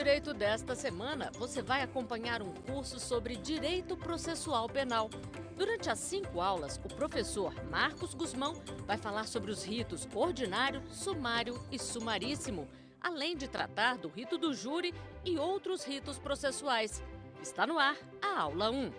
Direito desta semana, você vai acompanhar um curso sobre Direito Processual Penal. Durante as 5 aulas, o professor Marcos Guzmão vai falar sobre os ritos ordinário, sumário e sumaríssimo, além de tratar do rito do júri e outros ritos processuais. Está no ar a aula 1.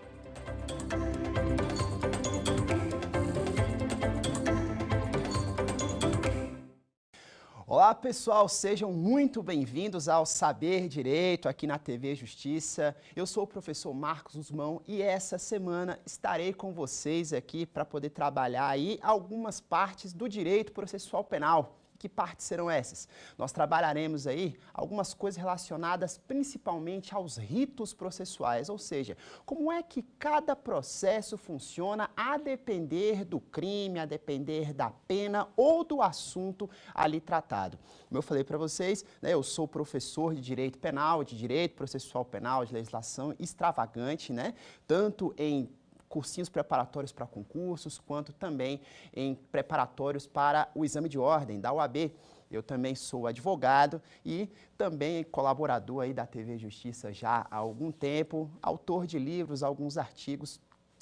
Olá pessoal, sejam muito bem-vindos ao Saber Direito aqui na TV Justiça. Eu sou o professor Marcos Guzmão e essa semana estarei com vocês aqui para poder trabalhar aí algumas partes do direito processual penal. Que partes serão essas? Nós trabalharemos aí algumas coisas relacionadas principalmente aos ritos processuais, ou seja, como é que cada processo funciona a depender do crime, a depender da pena ou do assunto ali tratado. Como eu falei para vocês, né, eu sou professor de Direito Penal, de Direito Processual Penal, de Legislação Extravagante, né, tanto em cursinhos preparatórios para concursos, quanto também em preparatórios para o exame de ordem da OAB. Eu também sou advogado e também colaborador aí da TV Justiça já há algum tempo, autor de livros, alguns artigos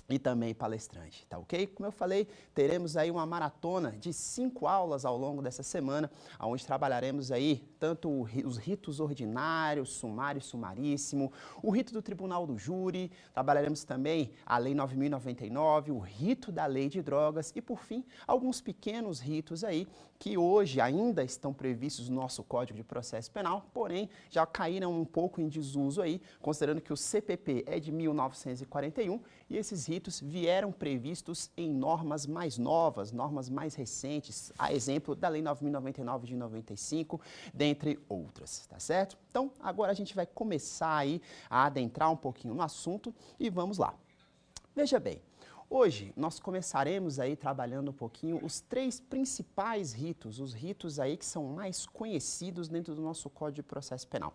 e também palestrante, tá ok? Como eu falei, teremos aí uma maratona de 5 aulas ao longo dessa semana, onde trabalharemos aí tanto os ritos ordinários, sumário e sumaríssimo, o rito do Tribunal do Júri, trabalharemos também a Lei 9.099, o rito da Lei de Drogas e, por fim, alguns pequenos ritos aí que hoje ainda estão previstos no nosso Código de Processo Penal, porém já caíram um pouco em desuso aí, considerando que o CPP é de 1941 e esses ritos vieram previstos em normas mais novas, normas mais recentes, a exemplo da Lei 9.099 de 95, dentre outras, tá certo? Então, agora a gente vai começar aí a adentrar um pouquinho no assunto e vamos lá. Veja bem, hoje nós começaremos aí trabalhando um pouquinho os 3 principais ritos, os ritos aí que são mais conhecidos dentro do nosso Código de Processo Penal.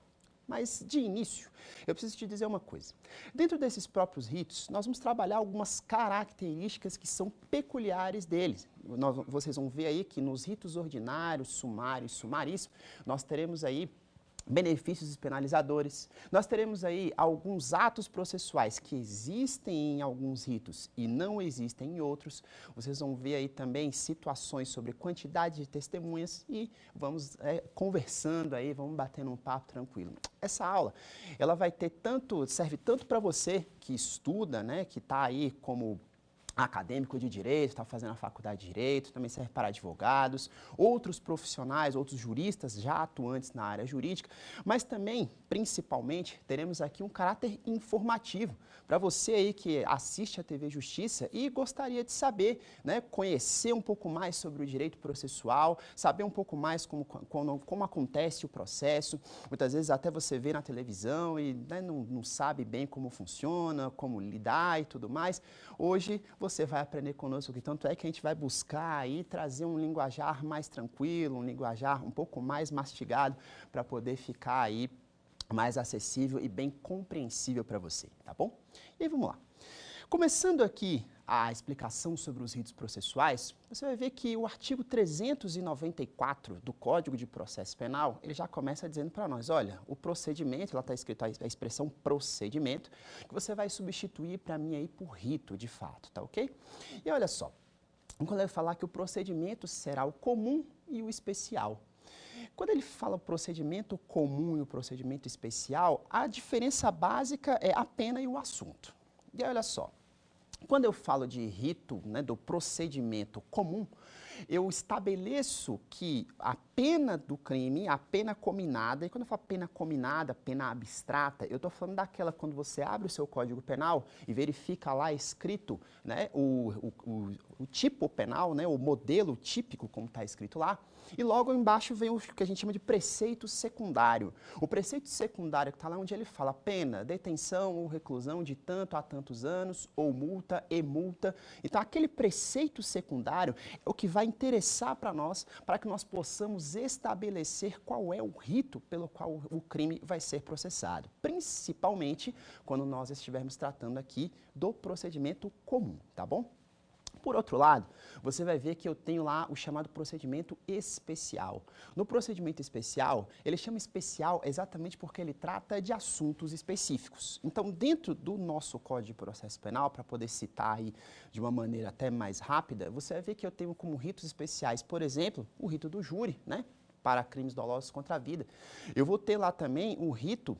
Mas, de início, eu preciso te dizer uma coisa. Dentro desses próprios ritos, nós vamos trabalhar algumas características que são peculiares deles. Vocês vão ver aí que nos ritos ordinários, sumário e sumaríssimo, nós teremos aí benefícios penalizadores. Nós teremos aí alguns atos processuais que existem em alguns ritos e não existem em outros. Vocês vão ver aí também situações sobre quantidade de testemunhas e vamos conversando aí, vamos batendo um papo tranquilo. Essa aula, ela vai ter serve tanto para você que estuda, né, que está aí como acadêmico de direito, está fazendo a faculdade de direito, também serve para advogados, outros profissionais, outros juristas já atuantes na área jurídica, mas também, principalmente, teremos aqui um caráter informativo para você aí que assiste a TV Justiça e gostaria de saber, né, conhecer um pouco mais sobre o direito processual, saber um pouco mais como acontece o processo, muitas vezes até você vê na televisão e, né, não sabe bem como funciona, como lidar e tudo mais. Hoje você vai aprender conosco, que tanto é que a gente vai buscar aí trazer um linguajar mais tranquilo, um linguajar um pouco mais mastigado para poder ficar aí mais acessível e bem compreensível para você, tá bom? E aí vamos lá. Começando aqui a explicação sobre os ritos processuais, você vai ver que o artigo 394 do Código de Processo Penal, ele já começa dizendo para nós, olha, o procedimento, lá está escrito a expressão procedimento, que você vai substituir para mim aí por rito, de fato, tá ok? E olha só, quando ele falar que o procedimento será o comum e o especial. Quando ele fala o procedimento comum e o procedimento especial, a diferença básica é a pena e o assunto. E olha só, quando eu falo de rito, né, do procedimento comum, eu estabeleço que a pena do crime, a pena cominada, e quando eu falo pena cominada, pena abstrata, eu estou falando daquela quando você abre o seu Código Penal e verifica lá escrito, né, o tipo penal, né, o modelo típico, como está escrito lá, e logo embaixo vem o que a gente chama de preceito secundário. O preceito secundário que está lá onde ele fala pena, detenção ou reclusão de tanto a tantos anos, ou multa e multa. Então aquele preceito secundário é o que vai interessar para nós, para que nós possamos estabelecer qual é o rito pelo qual o crime vai ser processado, principalmente quando nós estivermos tratando aqui do procedimento comum, tá bom? Por outro lado, você vai ver que eu tenho lá o chamado procedimento especial. No procedimento especial, ele chama especial exatamente porque ele trata de assuntos específicos. Então, dentro do nosso Código de Processo Penal, para poder citar aí de uma maneira até mais rápida, você vai ver que eu tenho como ritos especiais, por exemplo, o rito do júri, né, para crimes dolosos contra a vida. Eu vou ter lá também o rito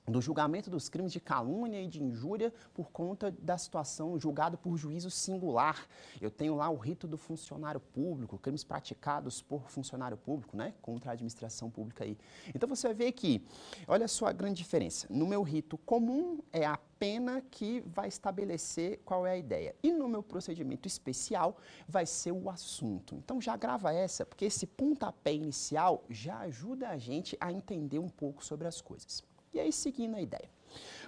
do julgamento dos crimes de calúnia e de injúria por conta da situação julgado por juízo singular. Eu tenho lá o rito do funcionário público, crimes praticados por funcionário público, né, contra a administração pública aí. Então você vai ver que, olha só a grande diferença. No meu rito comum é a pena que vai estabelecer qual é a ideia. E no meu procedimento especial vai ser o assunto. Então já grava essa, porque esse pontapé inicial já ajuda a gente a entender um pouco sobre as coisas. E aí, seguindo a ideia.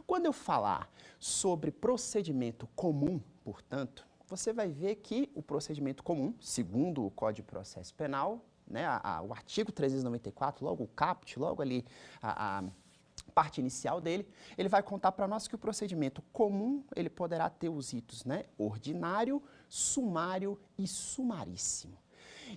Quando eu falar sobre procedimento comum, portanto, você vai ver que o procedimento comum, segundo o Código de Processo Penal, né, o artigo 394, logo o caput, logo ali a parte inicial dele, ele vai contar para nós que o procedimento comum, ele poderá ter os ritos, né, ordinário, sumário e sumaríssimo.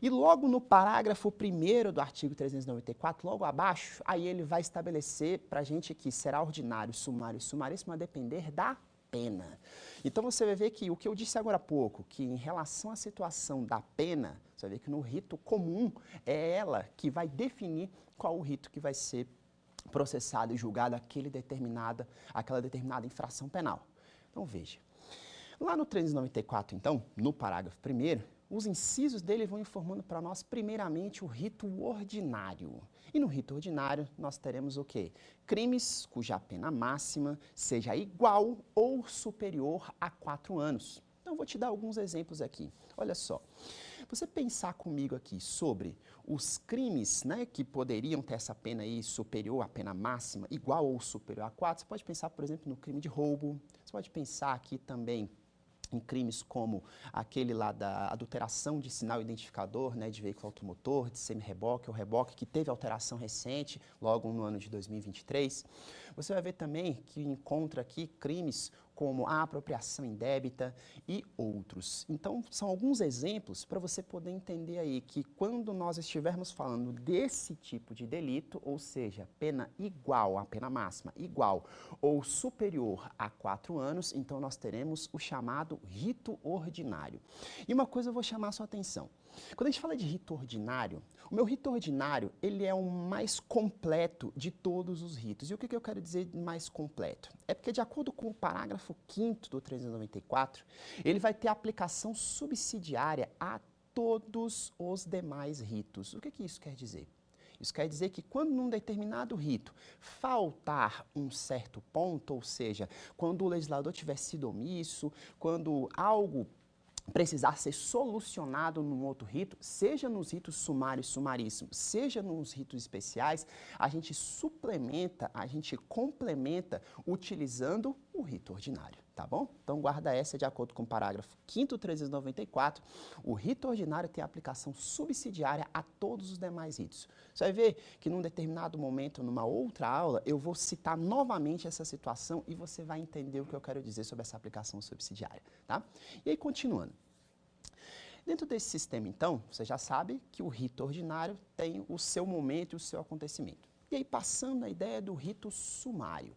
E logo no parágrafo 1º do artigo 394, logo abaixo, aí ele vai estabelecer para a gente que será ordinário, sumário e sumaríssimo a depender da pena. Então você vai ver que o que eu disse agora há pouco, que em relação à situação da pena, você vai ver que no rito comum é ela que vai definir qual o rito que vai ser processado e julgado aquela determinada infração penal. Então veja, lá no 394, então, no parágrafo 1º, os incisos dele vão informando para nós, primeiramente, o rito ordinário. E no rito ordinário, nós teremos o quê? Crimes cuja pena máxima seja igual ou superior a 4 anos. Então, vou te dar alguns exemplos aqui. Olha só, você pensar comigo aqui sobre os crimes, né, que poderiam ter essa pena aí superior à pena máxima, igual ou superior a 4, você pode pensar, por exemplo, no crime de roubo, você pode pensar aqui também em crimes como aquele lá da adulteração de sinal identificador, né, de veículo automotor, de semi-reboque ou reboque, que teve alteração recente, logo no ano de 2023. Você vai ver também que encontra aqui crimes como a apropriação indébita e outros. Então, são alguns exemplos para você poder entender aí que quando nós estivermos falando desse tipo de delito, ou seja, pena igual, a pena máxima igual ou superior a 4 anos, então nós teremos o chamado rito ordinário. E uma coisa eu vou chamar a sua atenção. Quando a gente fala de rito ordinário, o meu rito ordinário, ele é o mais completo de todos os ritos. E o que eu quero dizer de mais completo? É porque, de acordo com o parágrafo 5º do 394, ele vai ter aplicação subsidiária a todos os demais ritos. O que isso quer dizer? Isso quer dizer que quando num determinado rito faltar um certo ponto, ou seja, quando o legislador tiver sido omisso, quando algo precisar ser solucionado num outro rito, seja nos ritos sumário e sumaríssimo, seja nos ritos especiais, a gente suplementa, a gente complementa utilizando o rito ordinário, tá bom? Então guarda essa de acordo com o parágrafo 5º do 394, o rito ordinário tem aplicação subsidiária a todos os demais ritos. Você vai ver que num determinado momento, numa outra aula, eu vou citar novamente essa situação e você vai entender o que eu quero dizer sobre essa aplicação subsidiária, tá? E aí, continuando. Dentro desse sistema, então, você já sabe que o rito ordinário tem o seu momento e o seu acontecimento. E aí, passando a ideia do rito sumário.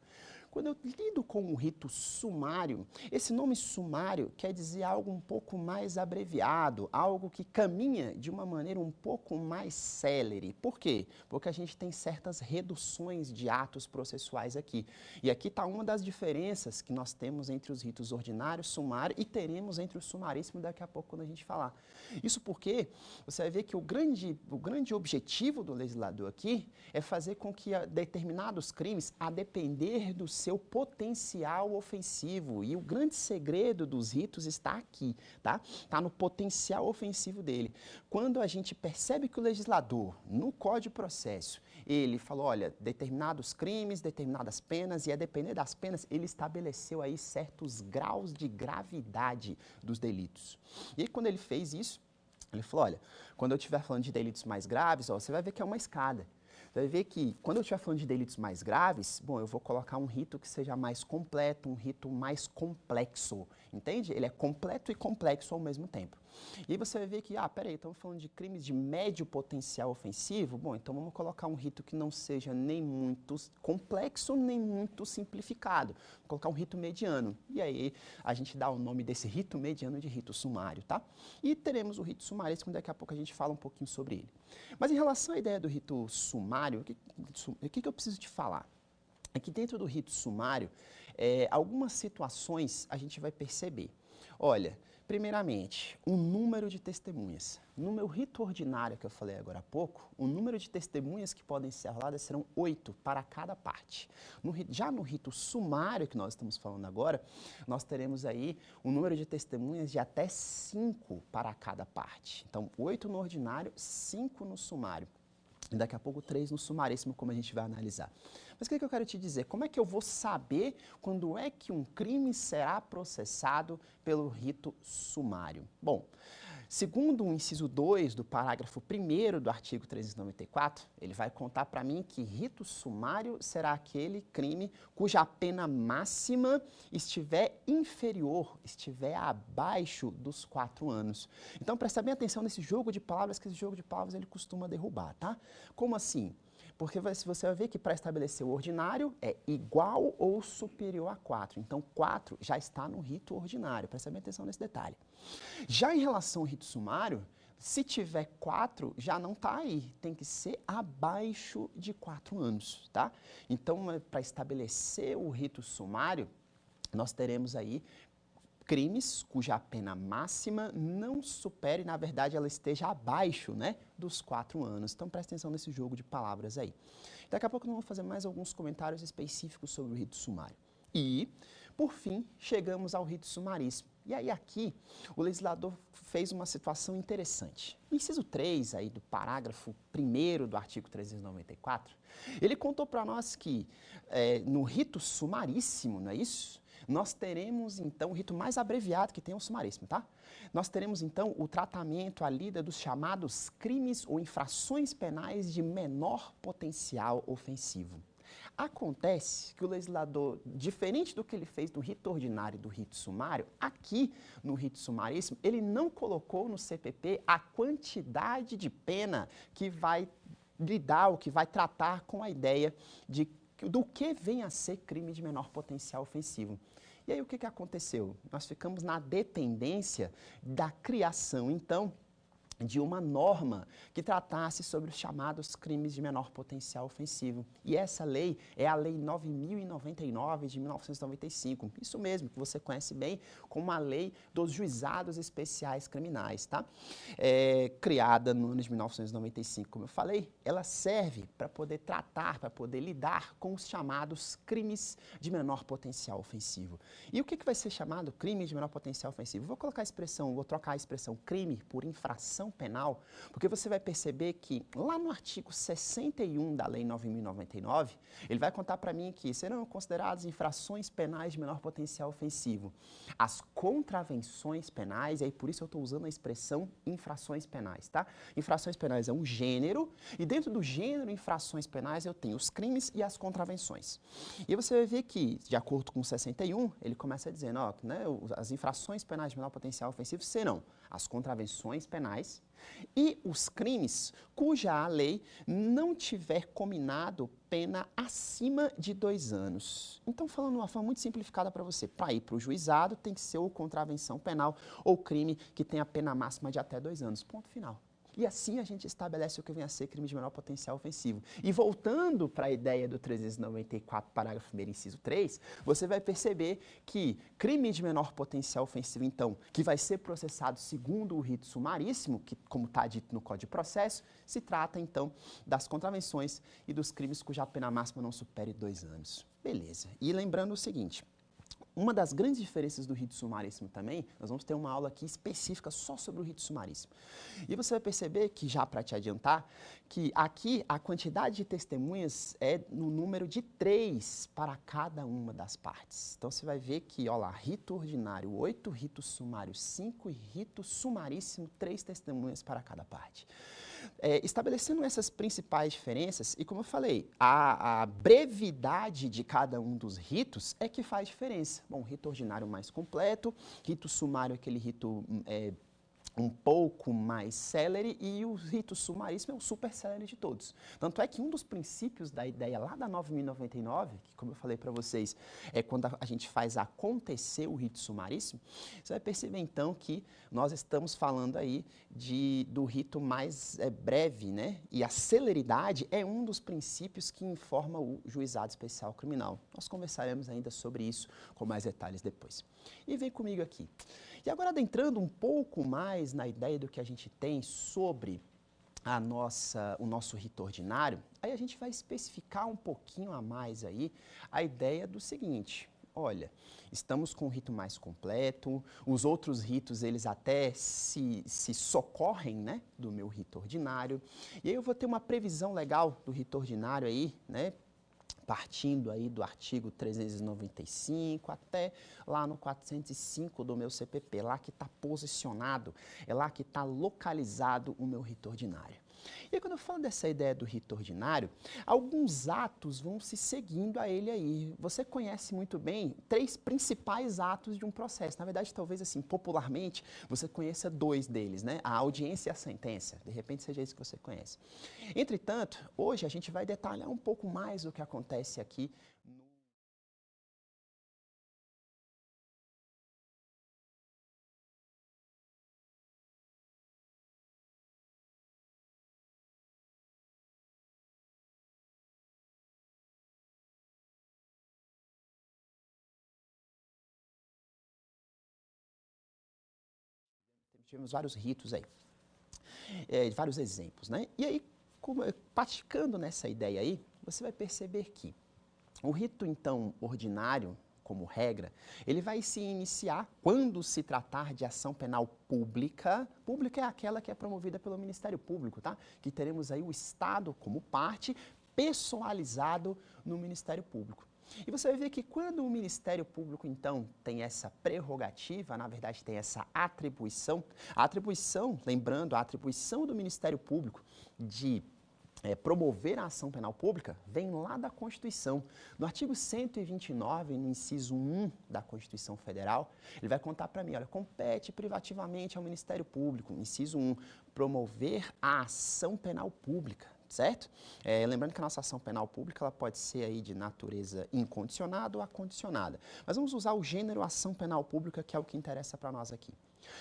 Quando eu lido com o rito sumário, esse nome sumário quer dizer algo um pouco mais abreviado, algo que caminha de uma maneira um pouco mais célere. Por quê? Porque a gente tem certas reduções de atos processuais aqui. E aqui está uma das diferenças que nós temos entre os ritos ordinário, sumário e teremos entre o sumaríssimo daqui a pouco quando a gente falar. Isso porque você vai ver que o grande objetivo do legislador aqui é fazer com que determinados crimes, a depender do seu potencial ofensivo. E o grande segredo dos ritos está aqui, tá? Está no potencial ofensivo dele. Quando a gente percebe que o legislador, no Código de Processo, ele falou, olha, determinados crimes, determinadas penas, e a depender das penas, ele estabeleceu aí certos graus de gravidade dos delitos. E aí, quando ele fez isso, ele falou, olha, quando eu estiver falando de delitos mais graves, ó, você vai ver que é uma escada. Você vai ver que, quando eu estiver falando de delitos mais graves, bom, eu vou colocar um rito que seja mais completo, um rito mais complexo, entende? Ele é completo e complexo ao mesmo tempo. E aí você vai ver que, peraí, estamos falando de crimes de médio potencial ofensivo? Bom, então vamos colocar um rito que não seja nem muito complexo, nem muito simplificado. Vou colocar um rito mediano. E aí a gente dá o nome desse rito mediano de rito sumário, tá? E teremos o rito sumaríssimo, daqui a pouco a gente fala um pouquinho sobre ele. Mas em relação à ideia do rito sumário, o que eu preciso te falar? É que dentro do rito sumário, algumas situações a gente vai perceber. Olha, primeiramente, o número de testemunhas. No meu rito ordinário, que eu falei agora há pouco, o número de testemunhas que podem ser arroladas serão 8 para cada parte. Já no rito sumário, que nós estamos falando agora, nós teremos aí um número de testemunhas de até 5 para cada parte. Então, 8 no ordinário, 5 no sumário. E daqui a pouco 3 no sumaríssimo, como a gente vai analisar. Mas o que eu quero te dizer? Como é que eu vou saber quando é que um crime será processado pelo rito sumário? Bom, segundo o inciso 2 do parágrafo 1º do artigo 394, ele vai contar para mim que rito sumário será aquele crime cuja pena máxima estiver inferior, estiver abaixo dos 4 anos. Então, presta bem atenção nesse jogo de palavras, que esse jogo de palavras ele costuma derrubar, tá? Como assim? Porque você vai ver que para estabelecer o ordinário é igual ou superior a 4. Então, 4 já está no rito ordinário. Presta bem atenção nesse detalhe. Já em relação ao rito sumário, se tiver 4, já não está aí. Tem que ser abaixo de 4 anos, tá? Então, para estabelecer o rito sumário, nós teremos aí crimes cuja pena máxima não supere, na verdade, ela esteja abaixo, né, dos 4 anos. Então, presta atenção nesse jogo de palavras aí. Daqui a pouco nós vamos fazer mais alguns comentários específicos sobre o rito sumário. E, por fim, chegamos ao rito sumaríssimo. E aí aqui, o legislador fez uma situação interessante. No inciso 3 aí, do parágrafo 1º do artigo 394, ele contou para nós que no rito sumaríssimo, não é isso? Nós teremos, então, o rito mais abreviado que tem o sumaríssimo, tá? Nós teremos, então, o tratamento, a lida dos chamados crimes ou infrações penais de menor potencial ofensivo. Acontece que o legislador, diferente do que ele fez no rito ordinário e do rito sumário, aqui no rito sumaríssimo, ele não colocou no CPP a quantidade de pena que vai lidar, ou que vai tratar com a ideia do que vem a ser crime de menor potencial ofensivo. E aí o que aconteceu? Nós ficamos na dependência da criação, então, de uma norma que tratasse sobre os chamados crimes de menor potencial ofensivo. E essa lei é a Lei 9.099 de 1995. Isso mesmo, que você conhece bem como a Lei dos Juizados Especiais Criminais, tá? Criada no ano de 1995, como eu falei, ela serve para poder tratar, para poder lidar com os chamados crimes de menor potencial ofensivo. E o que vai ser chamado crime de menor potencial ofensivo? Vou trocar a expressão crime por infração penal, porque você vai perceber que lá no artigo 61 da Lei 9.099, ele vai contar para mim que serão consideradas infrações penais de menor potencial ofensivo as contravenções penais, e aí por isso eu estou usando a expressão infrações penais, tá? Infrações penais é um gênero, e dentro do gênero infrações penais eu tenho os crimes e as contravenções. E você vai ver que, de acordo com o 61, ele começa dizendo, ó, né, as infrações penais de menor potencial ofensivo serão as contravenções penais e os crimes cuja a lei não tiver combinado pena acima de 2 anos. Então, falando de uma forma muito simplificada para você, para ir para o juizado tem que ser ou contravenção penal ou crime que tenha pena máxima de até 2 anos. Ponto final. E assim a gente estabelece o que vem a ser crime de menor potencial ofensivo. E voltando para a ideia do 394, parágrafo 1º, inciso 3, você vai perceber que crime de menor potencial ofensivo, então, que vai ser processado segundo o rito sumaríssimo, que, como está dito no Código de Processo, se trata, então, das contravenções e dos crimes cuja pena máxima não supere 2 anos. Beleza. E lembrando o seguinte, uma das grandes diferenças do rito sumaríssimo também, nós vamos ter uma aula aqui específica só sobre o rito sumaríssimo. E você vai perceber que, já para te adiantar, que aqui a quantidade de testemunhas é no número de 3 para cada uma das partes. Então você vai ver que, ó lá, rito ordinário 8, rito sumário 5 e rito sumaríssimo 3 testemunhas para cada parte. Estabelecendo essas principais diferenças, e como eu falei, a brevidade de cada um dos ritos é que faz diferença. Bom, rito ordinário mais completo, rito sumário, aquele rito um pouco mais célere, e o rito sumaríssimo é o super célere de todos. Tanto é que um dos princípios da ideia lá da 9.099, que como eu falei para vocês, é quando a gente faz acontecer o rito sumaríssimo, você vai perceber então que nós estamos falando aí do rito mais breve, né? E a celeridade é um dos princípios que informa o juizado especial criminal. Nós conversaremos ainda sobre isso com mais detalhes depois. E vem comigo aqui. E agora, adentrando um pouco mais na ideia do que a gente tem sobre o nosso rito ordinário, aí a gente vai especificar um pouquinho a mais aí a ideia do seguinte: olha, estamos com um rito mais completo, os outros ritos, eles até se socorrem, né, do meu rito ordinário, e aí eu vou ter uma previsão legal do rito ordinário aí, né, partindo aí do artigo 395 até lá no 405 do meu CPP, lá que está posicionado, é lá que está localizado o meu rito ordinário. E aí, quando eu falo dessa ideia do rito ordinário, alguns atos vão se seguindo a ele aí. Você conhece muito bem 3 principais atos de um processo. Na verdade, talvez assim, popularmente, você conheça 2 deles, né? A audiência e a sentença. De repente, seja isso que você conhece. Entretanto, hoje a gente vai detalhar um pouco mais o que acontece aqui tivemos vários ritos aí, vários exemplos, né? E aí, praticando nessa ideia aí, você vai perceber que o rito, então, ordinário, como regra, ele vai se iniciar quando se tratar de ação penal pública. Pública é aquela que é promovida pelo Ministério Público, tá? Que teremos aí o Estado como parte pessoalizado no Ministério Público. E você vai ver que quando o Ministério Público, então, tem essa prerrogativa, na verdade tem essa atribuição, lembrando, a atribuição do Ministério Público de promover a ação penal pública vem lá da Constituição. No artigo 129, no inciso 1 da Constituição Federal, ele vai contar para mim, olha, compete privativamente ao Ministério Público, inciso 1, promover a ação penal pública. Certo? Lembrando que a nossa ação penal pública ela pode ser aí de natureza incondicionada ou acondicionada. Mas vamos usar o gênero ação penal pública, que é o que interessa para nós aqui.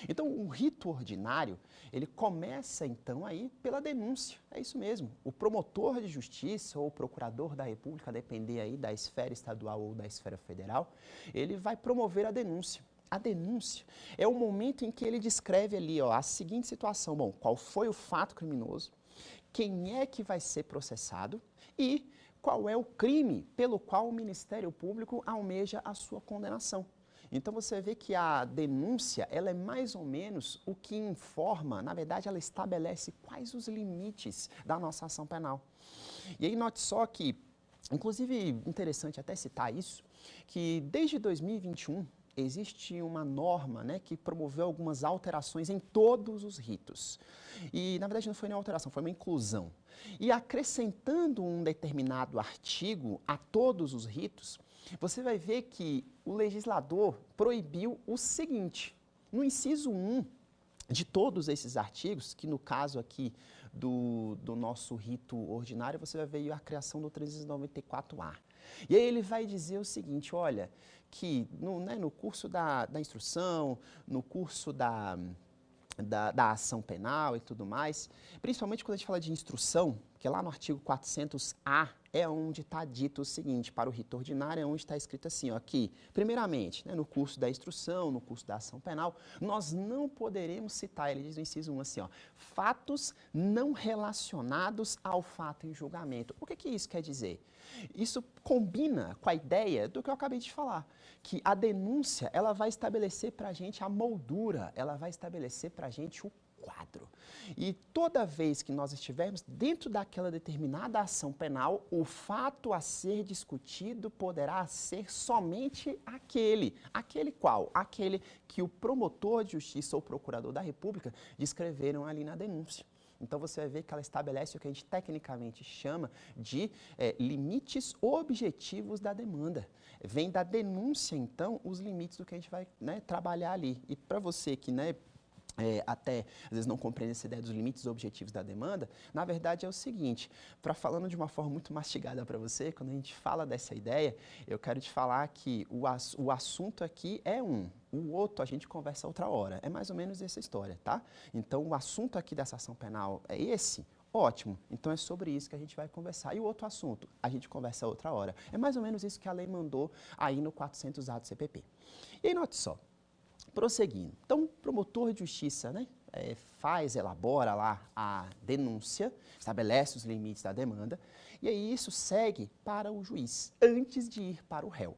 Então, o rito ordinário, ele começa então aí pela denúncia. É isso mesmo. O promotor de justiça ou o procurador da República, a depender aí da esfera estadual ou da esfera federal, ele vai promover a denúncia. A denúncia é o momento em que ele descreve ali, ó, a seguinte situação. Bom, qual foi o fato criminoso? Quem é que vai ser processado e qual é o crime pelo qual o Ministério Público almeja a sua condenação. Então você vê que a denúncia, ela é mais ou menos o que informa, na verdade ela estabelece quais os limites da nossa ação penal. E aí note só que, inclusive interessante até citar isso, que desde 2021, existe uma norma, né, que promoveu algumas alterações em todos os ritos. E, na verdade, não foi nenhuma alteração, foi uma inclusão. E acrescentando um determinado artigo a todos os ritos, você vai ver que o legislador proibiu o seguinte: no inciso 1 de todos esses artigos, que no caso aqui do nosso rito ordinário, você vai ver a criação do 394-A. E aí ele vai dizer o seguinte, olha, que no curso da instrução, no curso da ação penal e tudo mais, principalmente quando a gente fala de instrução, que lá no artigo 400-A é onde está dito o seguinte, para o rito ordinário é onde está escrito assim, ó, que, primeiramente, né, no curso da instrução, no curso da ação penal, nós não poderemos citar, ele diz no inciso 1 assim, ó, fatos não relacionados ao fato em julgamento. O que isso quer dizer? Isso combina com a ideia do que eu acabei de falar, que a denúncia, ela vai estabelecer para a gente a moldura, ela vai estabelecer para a gente o quadro. E toda vez que nós estivermos dentro daquela determinada ação penal, o fato a ser discutido poderá ser somente aquele. Aquele qual? Aquele que o promotor de justiça ou procurador da República descreveram ali na denúncia. Então você vai ver que ela estabelece o que a gente tecnicamente chama de limites objetivos da demanda. Vem da denúncia, então, os limites do que a gente vai, né, trabalhar ali. E para você que, né, até às vezes não compreende essa ideia dos limites objetivos da demanda, na verdade é o seguinte, falando de uma forma muito mastigada para você, quando a gente fala dessa ideia, eu quero te falar que o assunto aqui é o outro a gente conversa outra hora, é mais ou menos essa história, tá? Então o assunto aqui dessa ação penal é esse. Ótimo, então é sobre isso que a gente vai conversar. E o outro assunto, a gente conversa outra hora. É mais ou menos isso que a lei mandou aí no 400A do CPP. E aí, note só, prosseguindo. Então, o promotor de justiça, né, elabora lá a denúncia, estabelece os limites da demanda, e aí isso segue para o juiz, antes de ir para o réu.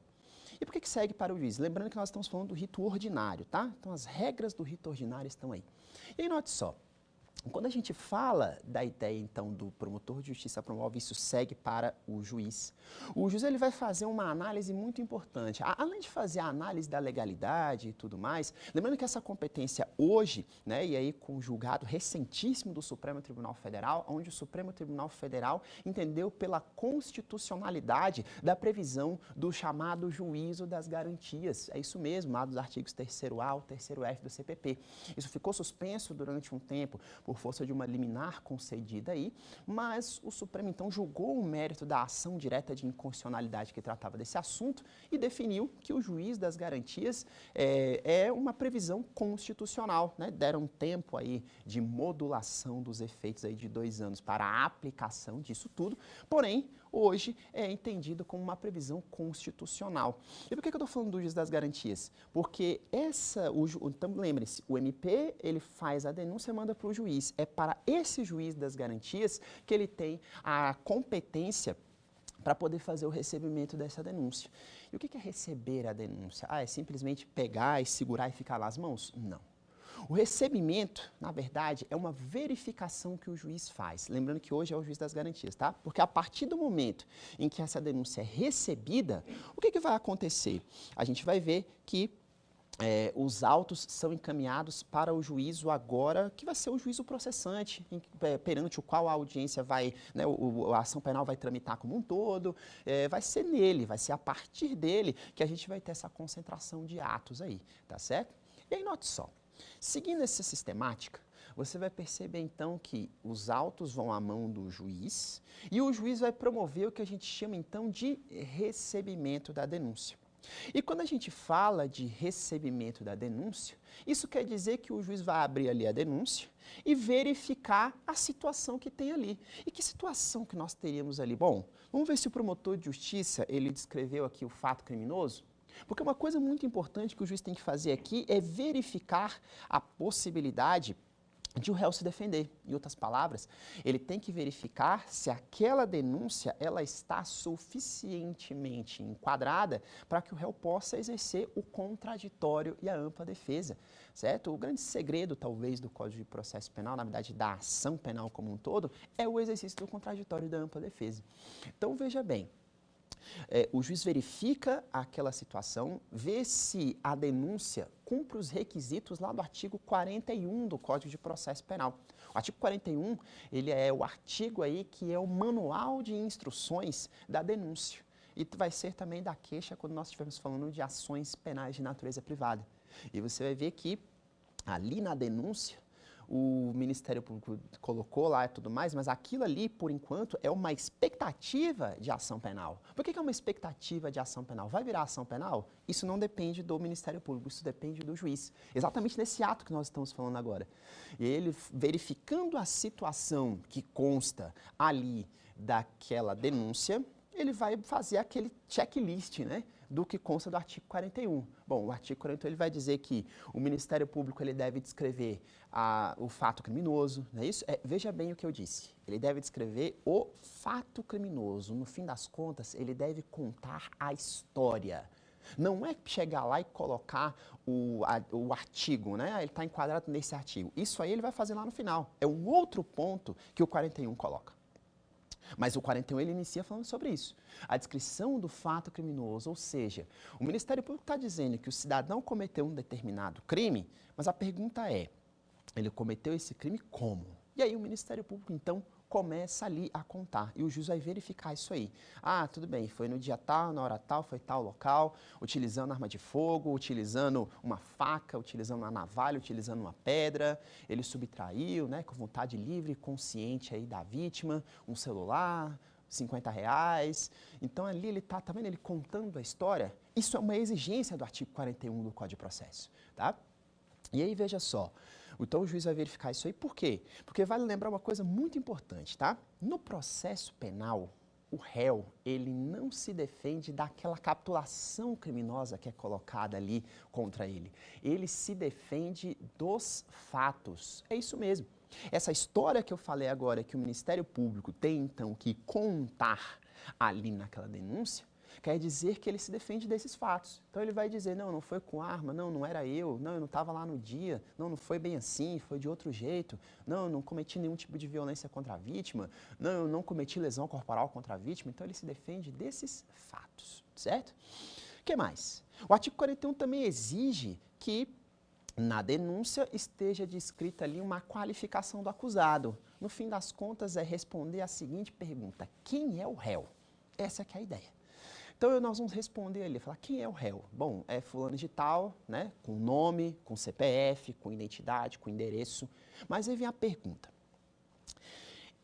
E por que segue para o juiz? Lembrando que nós estamos falando do rito ordinário, tá? Então, as regras do rito ordinário estão aí. E aí, note só. Quando a gente fala da ideia, então, do promotor de justiça promove, isso segue para o juiz ele vai fazer uma análise muito importante. Além de fazer a análise da legalidade e tudo mais, lembrando que essa competência hoje, né, e aí com o julgado recentíssimo do Supremo Tribunal Federal, onde o Supremo Tribunal Federal entendeu pela constitucionalidade da previsão do chamado juízo das garantias. É isso mesmo, lá dos artigos 3º A ou 3º F do CPP. Isso ficou suspenso durante um tempo por força de uma liminar concedida aí, mas o Supremo então julgou o mérito da ação direta de inconstitucionalidade que tratava desse assunto e definiu que o juiz das garantias é uma previsão constitucional, né? Deram tempo aí de modulação dos efeitos aí de 2 anos para a aplicação disso tudo, porém, hoje é entendido como uma previsão constitucional. E por que eu estou falando do juiz das garantias? Porque então lembre-se, o MP ele faz a denúncia e manda para o juiz. É para esse juiz das garantias que ele tem a competência para poder fazer o recebimento dessa denúncia. E o que é receber a denúncia? É simplesmente pegar e segurar e ficar lá as mãos? Não. O recebimento, na verdade, é uma verificação que o juiz faz. Lembrando que hoje é o juiz das garantias, tá? Porque a partir do momento em que essa denúncia é recebida, o que vai acontecer? A gente vai ver que os autos são encaminhados para o juízo agora, que vai ser o juízo processante, perante o qual a audiência vai, né, a ação penal vai tramitar como um todo, vai ser nele, vai ser a partir dele que a gente vai ter essa concentração de atos aí, tá certo? E aí, note só, seguindo essa sistemática, você vai perceber então que os autos vão à mão do juiz e o juiz vai promover o que a gente chama então de recebimento da denúncia. E quando a gente fala de recebimento da denúncia, isso quer dizer que o juiz vai abrir ali a denúncia e verificar a situação que tem ali. E que situação que nós teríamos ali? Bom, vamos ver se o promotor de justiça, ele descreveu aqui o fato criminoso. Porque uma coisa muito importante que o juiz tem que fazer aqui é verificar a possibilidade de o réu se defender. Em outras palavras, ele tem que verificar se aquela denúncia ela está suficientemente enquadrada para que o réu possa exercer o contraditório e a ampla defesa, certo? O grande segredo, talvez, do Código de Processo Penal, na verdade, da ação penal como um todo, é o exercício do contraditório e da ampla defesa. Então, veja bem, o juiz verifica aquela situação, vê se a denúncia cumpre os requisitos lá do artigo 41 do Código de Processo Penal. O artigo 41, ele é o artigo aí que é o manual de instruções da denúncia. E vai ser também da queixa quando nós estivermos falando de ações penais de natureza privada. E você vai ver que ali na denúncia, o Ministério Público colocou lá e tudo mais, mas aquilo ali, por enquanto, é uma expectativa de ação penal. Por que é uma expectativa de ação penal? Vai virar ação penal? Isso não depende do Ministério Público, isso depende do juiz. Exatamente nesse ato que nós estamos falando agora. E ele, verificando a situação que consta ali daquela denúncia, ele vai fazer aquele checklist, né, do que consta do artigo 41. Bom, o artigo 41 ele vai dizer que o Ministério Público ele deve descrever o fato criminoso, não é isso? Veja bem o que eu disse. Ele deve descrever o fato criminoso. No fim das contas, ele deve contar a história. Não é chegar lá e colocar o artigo, né? Ele está enquadrado nesse artigo. Isso aí ele vai fazer lá no final. É um outro ponto que o 41 coloca. Mas o 41 ele inicia falando sobre isso. A descrição do fato criminoso, ou seja, o Ministério Público está dizendo que o cidadão cometeu um determinado crime, mas a pergunta é, ele cometeu esse crime como? E aí o Ministério Público, então, começa ali a contar e o juiz vai verificar isso aí. Ah, tudo bem, foi no dia tal, na hora tal, foi tal local, utilizando arma de fogo, utilizando uma faca, utilizando uma navalha, utilizando uma pedra, ele subtraiu, né, com vontade livre e consciente aí da vítima, um celular, R$ 50. Então ali ele tá vendo, ele contando a história. Isso é uma exigência do artigo 41 do Código de Processo, tá? E aí veja só, então o juiz vai verificar isso aí, por quê? Porque vale lembrar uma coisa muito importante, tá? No processo penal, o réu, ele não se defende daquela capitulação criminosa que é colocada ali contra ele. Ele se defende dos fatos. É isso mesmo. Essa história que eu falei agora, que o Ministério Público tem então que contar ali naquela denúncia, quer dizer que ele se defende desses fatos. Então ele vai dizer, não, não foi com arma, não, não era eu não estava lá no dia, não, não foi bem assim, foi de outro jeito, não, eu não cometi nenhum tipo de violência contra a vítima, não, eu não cometi lesão corporal contra a vítima, então ele se defende desses fatos, certo? O que mais? O artigo 41 também exige que na denúncia esteja descrita ali uma qualificação do acusado. No fim das contas é responder a seguinte pergunta, quem é o réu? Essa que é a ideia. Então, nós vamos responder ali, falar, quem é o réu? Bom, é fulano de tal, né, com nome, com CPF, com identidade, com endereço. Mas aí vem a pergunta.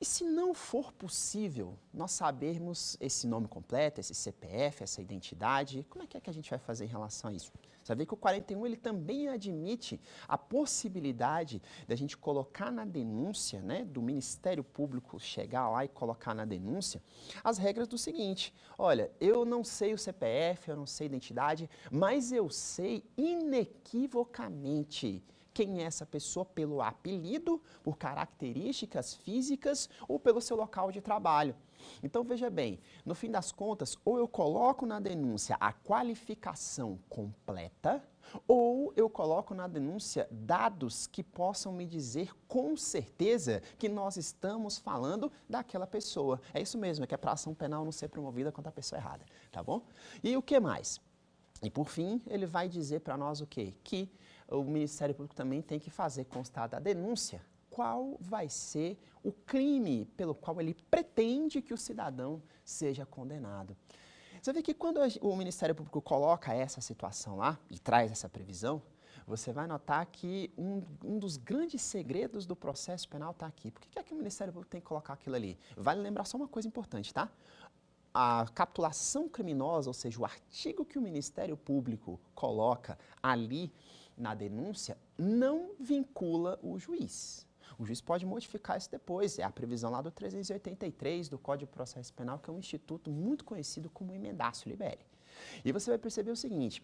E se não for possível nós sabermos esse nome completo, esse CPF, essa identidade, como é que a gente vai fazer em relação a isso? Você vê que o 41 ele também admite a possibilidade da gente colocar na denúncia, né, do Ministério Público chegar lá e colocar na denúncia as regras do seguinte, olha, eu não sei o CPF, eu não sei a identidade, mas eu sei inequivocamente quem é essa pessoa pelo apelido, por características físicas ou pelo seu local de trabalho. Então, veja bem, no fim das contas, ou eu coloco na denúncia a qualificação completa, ou eu coloco na denúncia dados que possam me dizer com certeza que nós estamos falando daquela pessoa. É isso mesmo, é que é para a ação penal não ser promovida contra a pessoa errada, tá bom? E o que mais? E por fim, ele vai dizer para nós o quê? Que o Ministério Público também tem que fazer constar da denúncia qual vai ser o crime pelo qual ele pretende que o cidadão seja condenado. Você vê que quando o Ministério Público coloca essa situação lá e traz essa previsão, você vai notar que um dos grandes segredos do processo penal está aqui. Por que é que o Ministério Público tem que colocar aquilo ali? Vale lembrar só uma coisa importante, tá? A capitulação criminosa, ou seja, o artigo que o Ministério Público coloca ali na denúncia, não vincula o juiz. O juiz pode modificar isso depois, é a previsão lá do 383 do Código de Processo Penal, que é um instituto muito conhecido como emendácio libere. E você vai perceber o seguinte,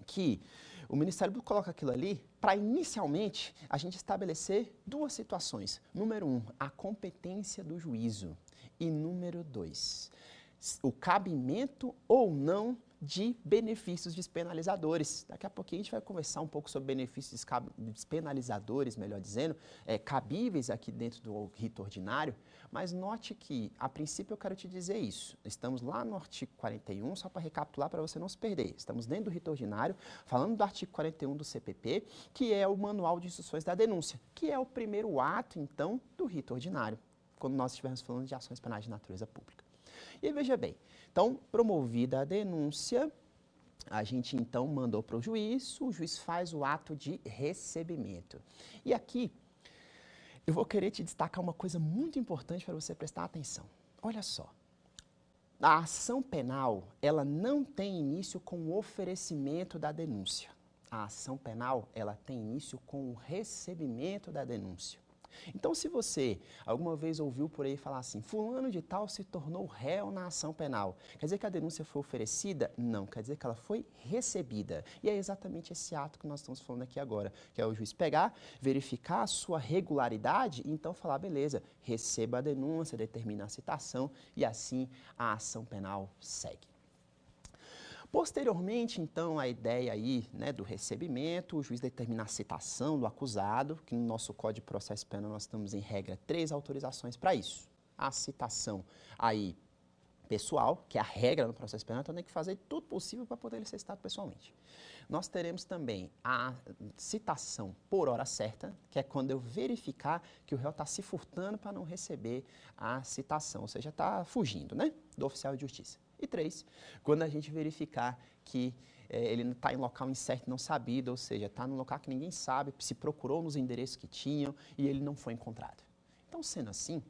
que o Ministério Público coloca aquilo ali para, inicialmente, a gente estabelecer duas situações. Número 1, a competência do juízo. E número 2, o cabimento ou não de benefícios despenalizadores. Daqui a pouquinho a gente vai conversar um pouco sobre benefícios despenalizadores, melhor dizendo, cabíveis aqui dentro do rito ordinário, mas note que, a princípio, eu quero te dizer isso. Estamos lá no artigo 41, só para recapitular, para você não se perder. Estamos dentro do rito ordinário, falando do artigo 41 do CPP, que é o Manual de Instruções da Denúncia, que é o primeiro ato, então, do rito ordinário, quando nós estivermos falando de ações penais de natureza pública. E veja bem, então, promovida a denúncia, a gente então mandou para o juiz faz o ato de recebimento. E aqui, eu vou querer te destacar uma coisa muito importante para você prestar atenção. Olha só, a ação penal, ela não tem início com o oferecimento da denúncia. A ação penal, ela tem início com o recebimento da denúncia. Então, se você alguma vez ouviu por aí falar assim, fulano de tal se tornou réu na ação penal, quer dizer que a denúncia foi oferecida? Não, quer dizer que ela foi recebida. E é exatamente esse ato que nós estamos falando aqui agora, que é o juiz pegar, verificar a sua regularidade e então falar, beleza, receba a denúncia, determina a citação e assim a ação penal segue. Posteriormente, então, a ideia aí, né, do recebimento, o juiz determina a citação do acusado, que no nosso Código de Processo Penal nós estamos em regra 3 autorizações para isso. A citação aí pessoal, que é a regra no processo penal, então tem que fazer tudo possível para poder ele ser citado pessoalmente. Nós teremos também a citação por hora certa, que é quando eu verificar que o réu está se furtando para não receber a citação, ou seja, está fugindo, né, do oficial de justiça. E 3, quando a gente verificar que ele está em local incerto e não sabido, ou seja, está num local que ninguém sabe, se procurou nos endereços que tinham e ele não foi encontrado. Então, sendo assim,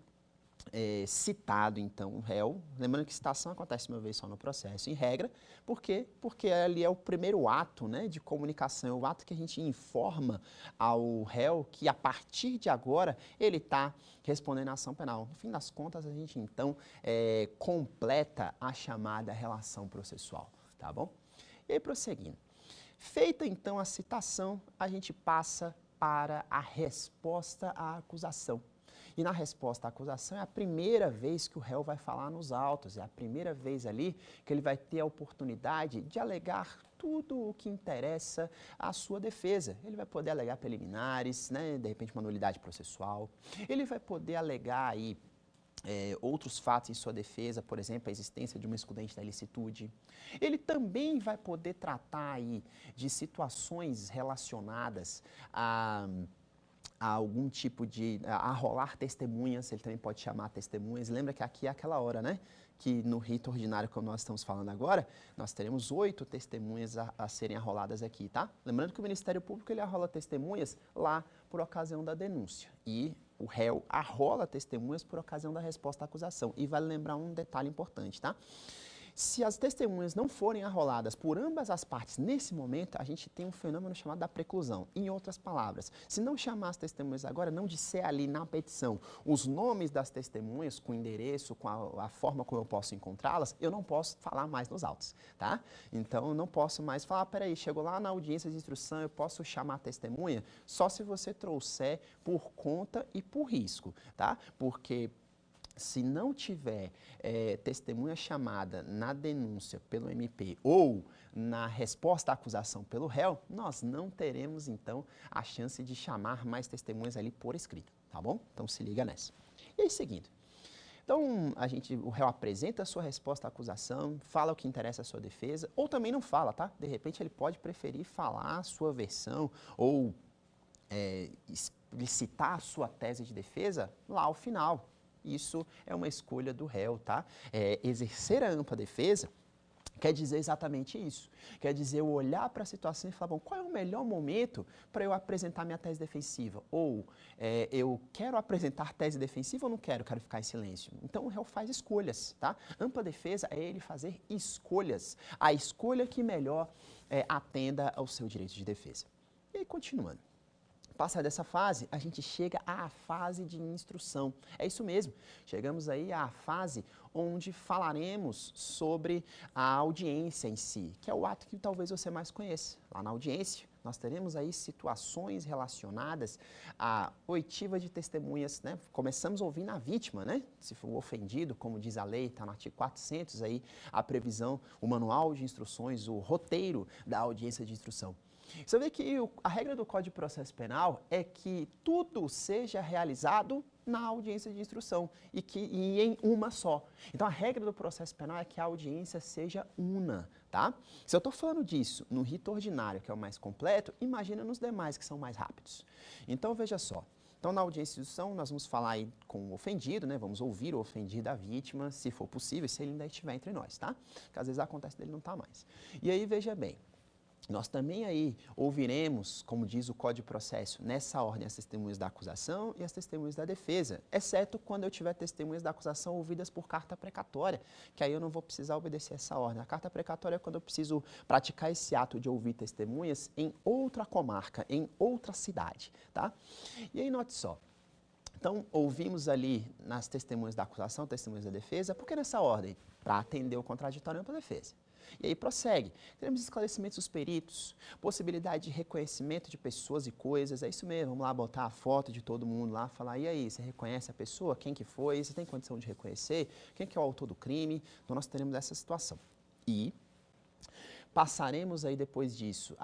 citado, então, o réu, lembrando que citação acontece uma vez só no processo, em regra, por quê? Porque ali é o primeiro ato, né, de comunicação, é o ato que a gente informa ao réu que, a partir de agora, ele está respondendo à ação penal. No fim das contas, a gente, então, completa a chamada relação processual, tá bom? E aí, prosseguindo. Feita, então, a citação, a gente passa para a resposta à acusação. E na resposta à acusação é a primeira vez que o réu vai falar nos autos, é a primeira vez ali que ele vai ter a oportunidade de alegar tudo o que interessa à sua defesa. Ele vai poder alegar preliminares, né, de repente uma nulidade processual, ele vai poder alegar aí outros fatos em sua defesa, por exemplo, a existência de uma excludente da ilicitude. Ele também vai poder tratar aí de situações relacionadas a algum tipo de arrolar testemunhas, ele também pode chamar testemunhas. Lembra que aqui é aquela hora, né? Que no rito ordinário, como nós estamos falando agora, nós teremos 8 testemunhas a serem arroladas aqui, tá? Lembrando que o Ministério Público ele arrola testemunhas lá por ocasião da denúncia. E o réu arrola testemunhas por ocasião da resposta à acusação. E vale lembrar um detalhe importante, tá? Se as testemunhas não forem arroladas por ambas as partes nesse momento, a gente tem um fenômeno chamado da preclusão. Em outras palavras, se não chamar as testemunhas agora, não disser ali na petição os nomes das testemunhas, com o endereço, com a forma como eu posso encontrá-las, eu não posso falar mais nos autos, tá? Então, eu não posso mais falar, peraí, chegou lá na audiência de instrução, eu posso chamar a testemunha só se você trouxer por conta e por risco, tá? Porque se não tiver testemunha chamada na denúncia pelo MP ou na resposta à acusação pelo réu, nós não teremos, então, a chance de chamar mais testemunhas ali por escrito, tá bom? Então, se liga nessa. E aí, seguindo. Então, o réu apresenta a sua resposta à acusação, fala o que interessa à sua defesa, ou também não fala, tá? De repente, ele pode preferir falar a sua versão ou explicitar a sua tese de defesa lá ao final. Isso é uma escolha do réu, tá? Exercer a ampla defesa quer dizer exatamente isso. Quer dizer, eu olhar para a situação e falar, bom, qual é o melhor momento para eu apresentar minha tese defensiva? Ou eu quero apresentar tese defensiva ou não quero? Quero ficar em silêncio. Então, o réu faz escolhas, tá? Ampla defesa é ele fazer escolhas. A escolha que melhor atenda ao seu direito de defesa. E aí, continuando. Passar dessa fase, a gente chega à fase de instrução. É isso mesmo, chegamos aí à fase onde falaremos sobre a audiência em si, que é o ato que talvez você mais conheça. Lá na audiência, nós teremos aí situações relacionadas à oitiva de testemunhas, né? Começamos ouvindo a vítima, né? Se for ofendido, como diz a lei, está no artigo 400 aí, a previsão, o manual de instruções, o roteiro da audiência de instrução. Você vê que a regra do Código de Processo Penal é que tudo seja realizado na audiência de instrução e em uma só. Então, a regra do processo penal é que a audiência seja una, tá? Se eu estou falando disso no rito ordinário, que é o mais completo, imagina nos demais, que são mais rápidos. Então, veja só. Então, na audiência de instrução, nós vamos falar aí com o ofendido, né? Vamos ouvir o ofendido da vítima, se for possível, se ele ainda estiver entre nós, tá? Porque às vezes acontece dele não estar mais. E aí, veja bem. Nós também aí ouviremos, como diz o Código de Processo, nessa ordem as testemunhas da acusação e as testemunhas da defesa, exceto quando eu tiver testemunhas da acusação ouvidas por carta precatória, que aí eu não vou precisar obedecer essa ordem. A carta precatória é quando eu preciso praticar esse ato de ouvir testemunhas em outra comarca, em outra cidade, tá? E aí note só. Então, ouvimos ali nas testemunhas da acusação, testemunhas da defesa, por que nessa ordem? Para atender o contraditório para a defesa. E aí prossegue. Teremos esclarecimentos dos peritos, possibilidade de reconhecimento de pessoas e coisas, é isso mesmo, vamos lá botar a foto de todo mundo lá, falar, e aí, você reconhece a pessoa, quem que foi, você tem condição de reconhecer, quem que é o autor do crime, então nós teremos essa situação. E passaremos aí depois disso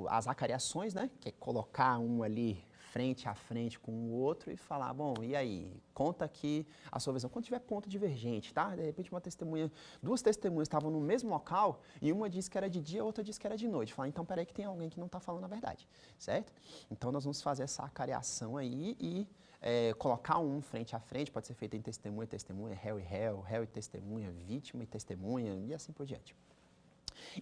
às acariações, né, que é colocar um ali frente a frente com o outro e falar, bom, e aí, conta aqui a sua visão. Quando tiver ponto divergente, tá? De repente duas testemunhas estavam no mesmo local e uma disse que era de dia, a outra disse que era de noite. Fala, então peraí que tem alguém que não está falando a verdade, certo? Então nós vamos fazer essa acareação aí e colocar um frente a frente, pode ser feito em testemunha, réu e testemunha, vítima e testemunha e assim por diante.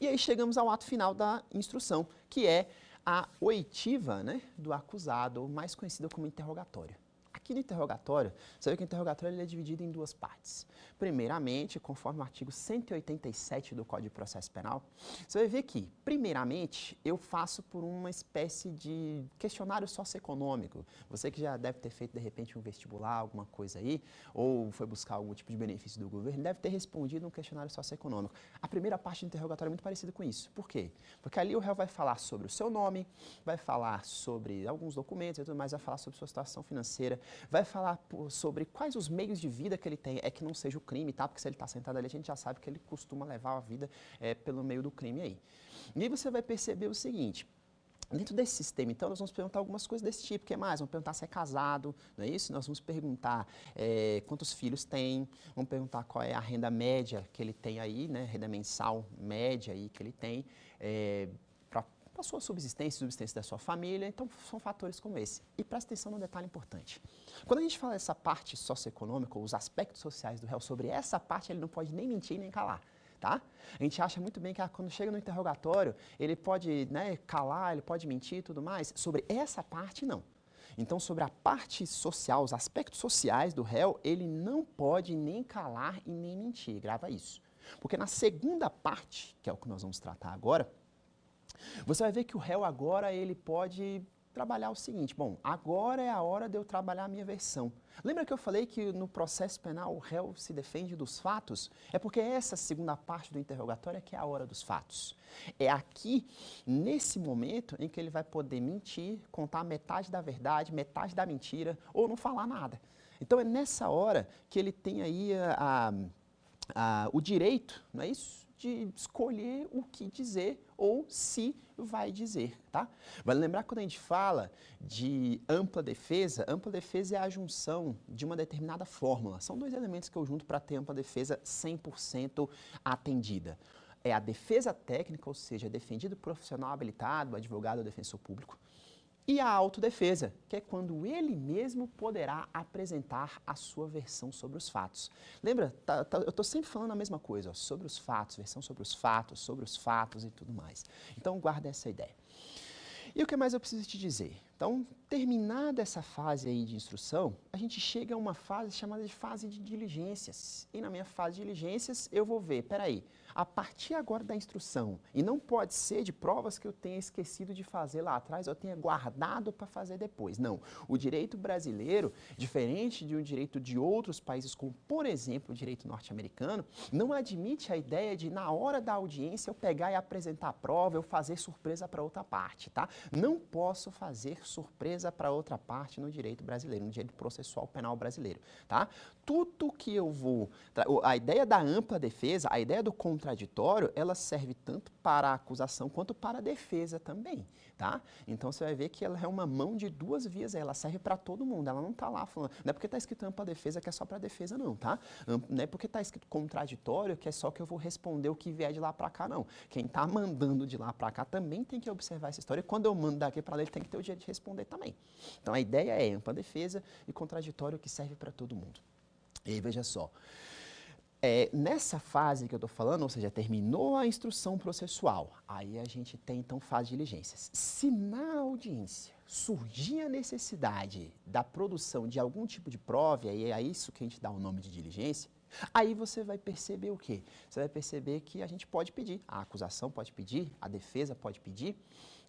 E aí chegamos ao ato final da instrução, que é a oitiva, né, do acusado, mais conhecida como interrogatório. Aqui no interrogatório, você vê que o interrogatório ele é dividido em duas partes. Primeiramente, conforme o artigo 187 do Código de Processo Penal, você vai ver que, primeiramente, eu faço por uma espécie de questionário socioeconômico. Você que já deve ter feito, de repente, um vestibular, alguma coisa aí, ou foi buscar algum tipo de benefício do governo, deve ter respondido um questionário socioeconômico. A primeira parte do interrogatório é muito parecida com isso. Por quê? Porque ali o réu vai falar sobre o seu nome, vai falar sobre alguns documentos e tudo mais, vai falar sobre sua situação financeira, vai falar sobre quais os meios de vida que ele tem, que não seja o crime, tá? Porque se ele está sentado ali, a gente já sabe que ele costuma levar a vida pelo meio do crime aí. E aí você vai perceber o seguinte, dentro desse sistema, então, nós vamos perguntar algumas coisas desse tipo. O que mais? Vamos perguntar se é casado, não é isso? Nós vamos perguntar quantos filhos tem, vamos perguntar qual é a renda média que ele tem aí, né? Renda mensal média aí que ele tem, para a sua subsistência da sua família. Então, são fatores como esse. E presta atenção num detalhe importante. Quando a gente fala dessa parte socioeconômica, os aspectos sociais do réu, sobre essa parte ele não pode nem mentir nem calar. Tá? A gente acha muito bem que quando chega no interrogatório, ele pode, né, calar, ele pode mentir e tudo mais. Sobre essa parte, não. Então, sobre a parte social, os aspectos sociais do réu, ele não pode nem calar e nem mentir. Grava isso. Porque na segunda parte, que é o que nós vamos tratar agora, você vai ver que o réu agora ele pode trabalhar o seguinte, bom, agora é a hora de eu trabalhar a minha versão. Lembra que eu falei que no processo penal o réu se defende dos fatos? É porque essa segunda parte do interrogatório é que é a hora dos fatos. É aqui, nesse momento, em que ele vai poder mentir, contar metade da verdade, metade da mentira, ou não falar nada. Então é nessa hora que ele tem aí o direito, não é isso? De escolher o que dizer ou se vai dizer, tá? Vale lembrar que quando a gente fala de ampla defesa é a junção de uma determinada fórmula. São dois elementos que eu junto para ter ampla defesa 100% atendida. É a defesa técnica, ou seja, defendido profissional habilitado, advogado ou defensor público, e a autodefesa, que é quando ele mesmo poderá apresentar a sua versão sobre os fatos. Lembra, eu estou sempre falando a mesma coisa, ó, sobre os fatos, versão sobre os fatos e tudo mais. Então, guarda essa ideia. E o que mais eu preciso te dizer? Então, terminada essa fase aí de instrução, a gente chega a uma fase chamada de fase de diligências. E na minha fase de diligências, eu vou ver, peraí, a partir agora da instrução, e não pode ser de provas que eu tenha esquecido de fazer lá atrás, eu tenha guardado para fazer depois. Não, o direito brasileiro, diferente de um direito de outros países, como por exemplo o direito norte-americano, não admite a ideia de na hora da audiência eu pegar e apresentar a prova, eu fazer surpresa para outra parte, tá? Não posso fazer surpresa para outra parte no direito brasileiro, no direito processual penal brasileiro, tá? Tudo que eu vou... A ideia da ampla defesa, a ideia do contraditório, ela serve tanto para a acusação quanto para a defesa também, tá? Então você vai ver que ela é uma mão de duas vias, ela serve para todo mundo, ela não está lá falando... Não é porque está escrito ampla defesa que é só para a defesa não, tá? Não é porque está escrito contraditório que é só que eu vou responder o que vier de lá para cá, não. Quem está mandando de lá para cá também tem que observar essa história e quando eu mando daqui para lá ele tem que ter o direito de responder também. Então a ideia é ampla defesa e contraditório que serve para todo mundo. E aí, veja só, nessa fase que eu estou falando, ou seja, terminou a instrução processual, aí a gente tem então fase de diligências. Se na audiência surgir a necessidade da produção de algum tipo de prova, e é isso que a gente dá o nome de diligência, aí você vai perceber o quê? Você vai perceber que a gente pode pedir, a acusação pode pedir, a defesa pode pedir,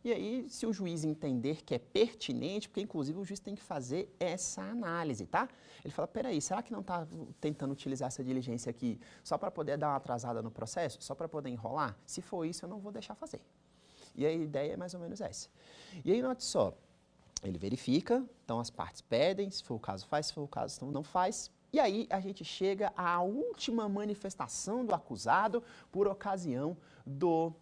e aí, se o juiz entender que é pertinente, porque inclusive o juiz tem que fazer essa análise, tá? Ele fala, peraí, será que não está tentando utilizar essa diligência aqui só para poder dar uma atrasada no processo? Só para poder enrolar? Se for isso, eu não vou deixar fazer. E a ideia é mais ou menos essa. E aí, note só, ele verifica, então as partes pedem, se for o caso faz, se for o caso então não faz. E aí a gente chega à última manifestação do acusado por ocasião do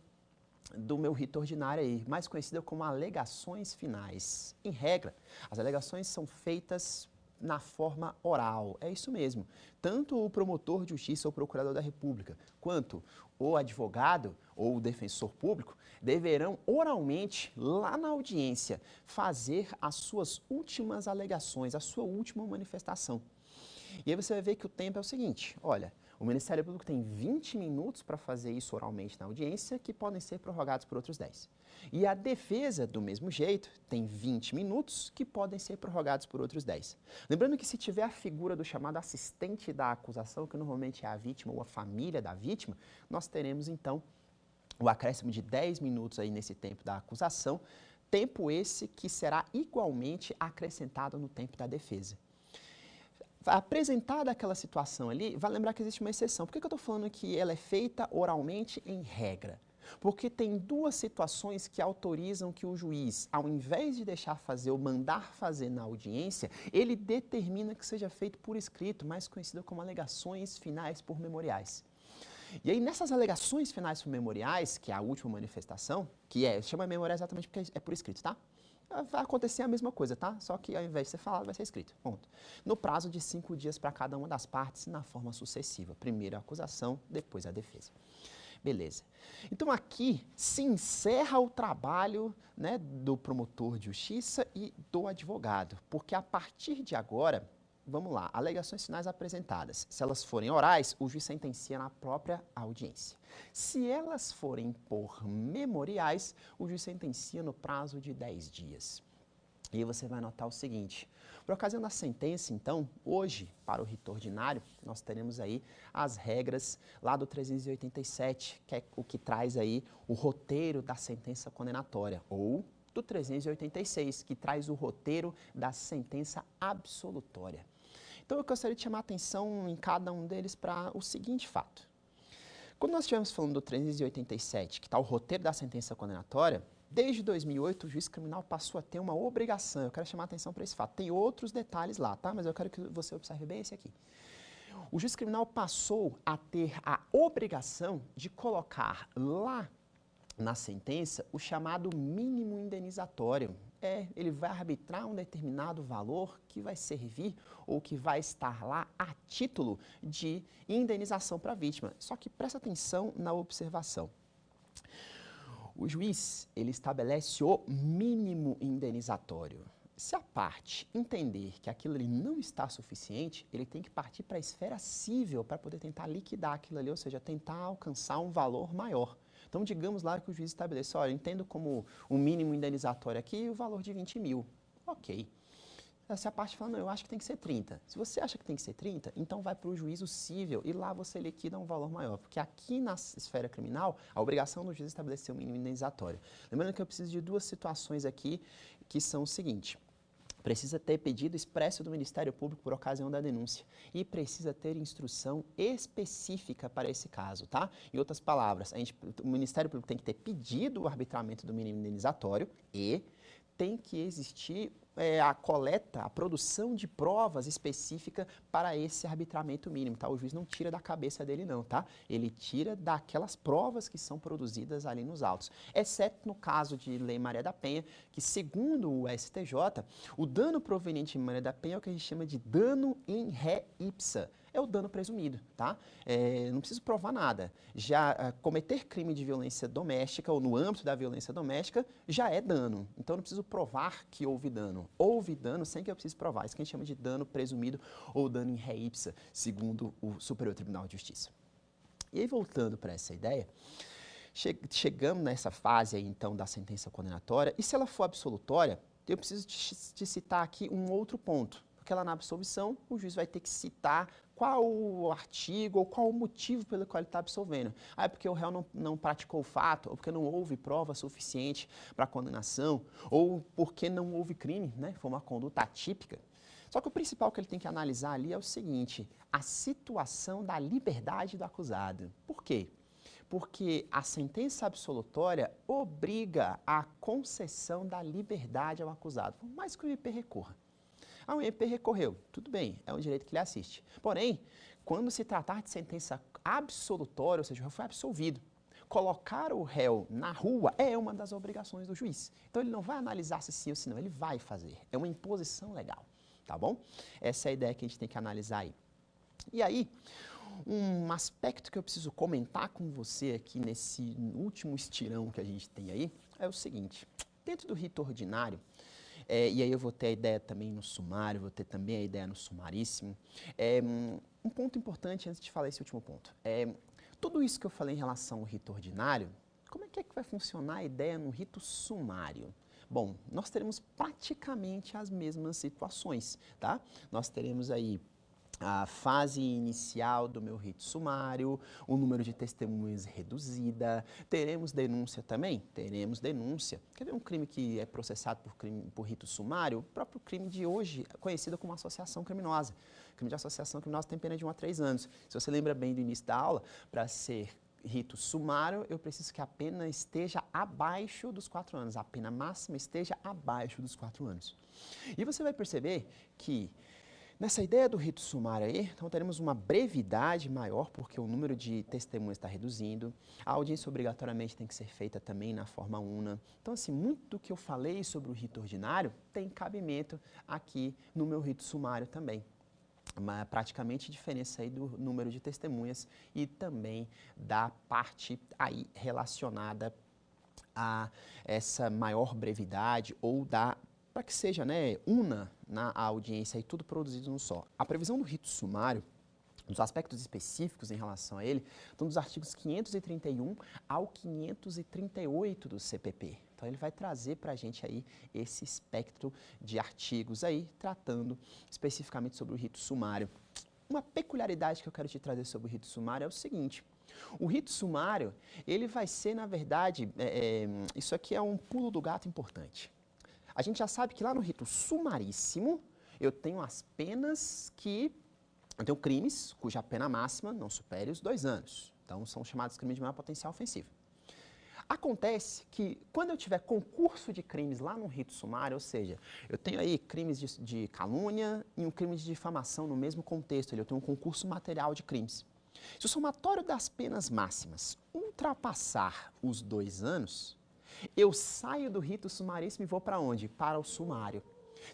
do meu rito ordinário aí, mais conhecida como alegações finais. Em regra, as alegações são feitas na forma oral, é isso mesmo. Tanto o promotor de justiça ou procurador da República, quanto o advogado ou o defensor público deverão oralmente, lá na audiência, fazer as suas últimas alegações, a sua última manifestação. E aí você vai ver que o tempo é o seguinte, olha, o Ministério Público tem 20 minutos para fazer isso oralmente na audiência, que podem ser prorrogados por outros 10. E a defesa, do mesmo jeito, tem 20 minutos, que podem ser prorrogados por outros 10. Lembrando que se tiver a figura do chamado assistente da acusação, que normalmente é a vítima ou a família da vítima, nós teremos então o acréscimo de 10 minutos aí nesse tempo da acusação, tempo esse que será igualmente acrescentado no tempo da defesa. Apresentada aquela situação ali, vai lembrar que existe uma exceção. Por que eu estou falando que ela é feita oralmente em regra? Porque tem duas situações que autorizam que o juiz, ao invés de deixar fazer ou mandar fazer na audiência, ele determina que seja feito por escrito, mais conhecido como alegações finais por memoriais. E aí, nessas alegações finais por memoriais, que é a última manifestação, chama memorial exatamente porque é por escrito, tá? Vai acontecer a mesma coisa, tá? Só que ao invés de ser falado, vai ser escrito. Ponto. No prazo de 5 dias para cada uma das partes, na forma sucessiva. Primeiro a acusação, depois a defesa. Beleza. Então aqui se encerra o trabalho, né, do promotor de justiça e do advogado. Porque a partir de agora, vamos lá, alegações finais apresentadas. Se elas forem orais, o juiz sentencia na própria audiência. Se elas forem por memoriais, o juiz sentencia no prazo de 10 dias. E aí você vai notar o seguinte, por ocasião da sentença, então, hoje, para o rito ordinário, nós teremos aí as regras lá do 387, que é o que traz aí o roteiro da sentença condenatória, ou do 386, que traz o roteiro da sentença absolutória. Então, eu gostaria de chamar a atenção em cada um deles para o seguinte fato. Quando nós estivemos falando do 387, que está o roteiro da sentença condenatória, desde 2008 o juiz criminal passou a ter uma obrigação. Eu quero chamar a atenção para esse fato. Tem outros detalhes lá, tá? Mas eu quero que você observe bem esse aqui. O juiz criminal passou a ter a obrigação de colocar lá na sentença o chamado mínimo indenizatório. Ele vai arbitrar um determinado valor que vai servir ou que vai estar lá a título de indenização para a vítima. Só que presta atenção na observação. O juiz, ele estabelece o mínimo indenizatório. Se a parte entender que aquilo ali não está suficiente, ele tem que partir para a esfera cível para poder tentar liquidar aquilo ali, ou seja, tentar alcançar um valor maior. Então, digamos lá que o juiz estabelece, olha, eu entendo como o mínimo indenizatório aqui o valor de 20 mil. Ok. Se a parte fala, não, eu acho que tem que ser 30. Se você acha que tem que ser 30, então vai para o juízo cível e lá você liquida um valor maior. Porque aqui na esfera criminal, a obrigação do juiz é estabelecer o mínimo indenizatório. Lembrando que eu preciso de duas situações aqui, que são o seguinte. Precisa ter pedido expresso do Ministério Público por ocasião da denúncia e precisa ter instrução específica para esse caso, tá? Em outras palavras, o Ministério Público tem que ter pedido o arbitramento do mínimo indenizatório e tem que existir a coleta, a produção de provas específica para esse arbitramento mínimo, tá? O juiz não tira da cabeça dele não, tá? Ele tira daquelas provas que são produzidas ali nos autos. Exceto no caso de Lei Maria da Penha, que segundo o STJ, o dano proveniente de Maria da Penha é o que a gente chama de dano in re ipsa. É o dano presumido, tá? Não preciso provar nada. Já cometer crime de violência doméstica ou no âmbito da violência doméstica já é dano. Então não preciso provar que houve dano. Houve dano sem que eu precise provar. Isso que a gente chama de dano presumido ou dano in re ipsa, segundo o Superior Tribunal de Justiça. E aí, voltando para essa ideia, chegamos nessa fase aí, então, da sentença condenatória, e se ela for absolutória, eu preciso te citar aqui um outro ponto. Porque lá na absolvição, o juiz vai ter que citar qual o artigo ou qual o motivo pelo qual ele está absolvendo. É porque o réu não praticou o fato, ou porque não houve prova suficiente para a condenação, ou porque não houve crime, né? Foi uma conduta atípica. Só que o principal que ele tem que analisar ali é o seguinte, a situação da liberdade do acusado. Por quê? Porque a sentença absolutória obriga a concessão da liberdade ao acusado, por mais que o MP recorra. O MP recorreu, tudo bem, é um direito que lhe assiste. Porém, quando se tratar de sentença absolutória, ou seja, o réu foi absolvido, colocar o réu na rua é uma das obrigações do juiz. Então ele não vai analisar se sim ou se não, ele vai fazer. É uma imposição legal, tá bom? Essa é a ideia que a gente tem que analisar aí. E aí, um aspecto que eu preciso comentar com você aqui nesse último estirão que a gente tem aí é o seguinte: dentro do rito ordinário, e aí eu vou ter a ideia também no sumário, vou ter também a ideia no sumaríssimo. Um ponto importante antes de falar esse último ponto. Tudo isso que eu falei em relação ao rito ordinário, como é que vai funcionar a ideia no rito sumário? Bom, nós teremos praticamente as mesmas situações, tá? Nós teremos aí a fase inicial do meu rito sumário, o número de testemunhas reduzida, teremos denúncia também? Teremos denúncia. Quer ver um crime que é processado por rito sumário? O próprio crime de hoje, conhecido como associação criminosa. O crime de associação criminosa tem pena de 1 a 3 anos. Se você lembra bem do início da aula, para ser rito sumário, eu preciso que a pena esteja abaixo dos 4 anos, a pena máxima esteja abaixo dos 4 anos. E você vai perceber que nessa ideia do rito sumário aí, então teremos uma brevidade maior, porque o número de testemunhas está reduzindo, a audiência obrigatoriamente tem que ser feita também na forma una. Então, assim, muito do que eu falei sobre o rito ordinário tem cabimento aqui no meu rito sumário também. Praticamente diferença aí do número de testemunhas e também da parte aí relacionada a essa maior brevidade ou para que seja, né, una na audiência e tudo produzido no só. A previsão do rito sumário, nos aspectos específicos em relação a ele, estão dos artigos 531 ao 538 do CPP. Então ele vai trazer para a gente aí esse espectro de artigos aí, tratando especificamente sobre o rito sumário. Uma peculiaridade que eu quero te trazer sobre o rito sumário é o seguinte: o rito sumário, ele vai ser, na verdade, isso aqui é um pulo do gato importante. A gente já sabe que lá no rito sumaríssimo, eu tenho as penas eu tenho crimes cuja pena máxima não supere os 2 anos. Então, são chamados crimes de maior potencial ofensivo. Acontece que, quando eu tiver concurso de crimes lá no rito sumário, ou seja, eu tenho aí crimes de calúnia e um crime de difamação no mesmo contexto, eu tenho um concurso material de crimes. Se o somatório das penas máximas ultrapassar os 2 anos, eu saio do rito sumaríssimo e vou para onde? Para o sumário.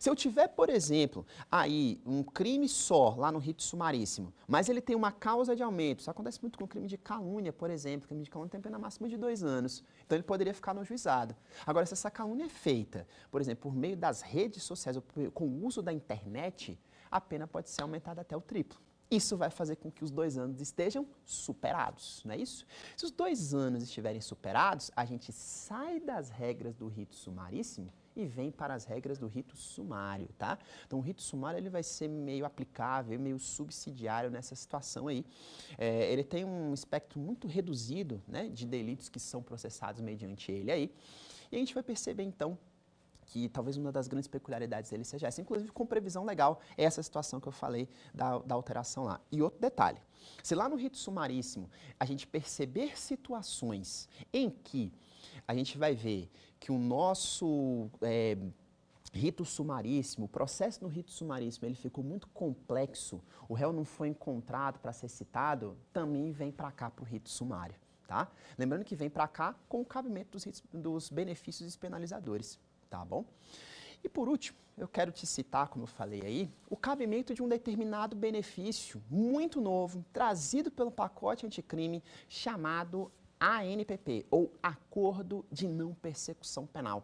Se eu tiver, por exemplo, aí um crime só lá no rito sumaríssimo, mas ele tem uma causa de aumento, isso acontece muito com o crime de calúnia, por exemplo, o crime de calúnia tem pena máxima de 2 anos, então ele poderia ficar no juizado. Agora, se essa calúnia é feita, por exemplo, por meio das redes sociais ou com o uso da internet, a pena pode ser aumentada até o triplo. Isso vai fazer com que os 2 anos estejam superados, não é isso? Se os 2 anos estiverem superados, a gente sai das regras do rito sumaríssimo e vem para as regras do rito sumário, tá? Então, o rito sumário ele vai ser meio aplicável, meio subsidiário nessa situação aí. Ele tem um espectro muito reduzido, né, de delitos que são processados mediante ele aí. E a gente vai perceber, então, que talvez uma das grandes peculiaridades dele seja essa, inclusive com previsão legal, essa situação que eu falei da alteração lá. E outro detalhe, se lá no rito sumaríssimo a gente perceber situações em que a gente vai ver que o nosso rito sumaríssimo, o processo no rito sumaríssimo, ele ficou muito complexo, o réu não foi encontrado para ser citado, também vem para cá para o rito sumário, tá? Lembrando que vem para cá com o cabimento dos benefícios despenalizadores. Tá bom? E por último, eu quero te citar, como eu falei aí, o cabimento de um determinado benefício muito novo, trazido pelo pacote anticrime, chamado ANPP, ou Acordo de Não Persecução Penal.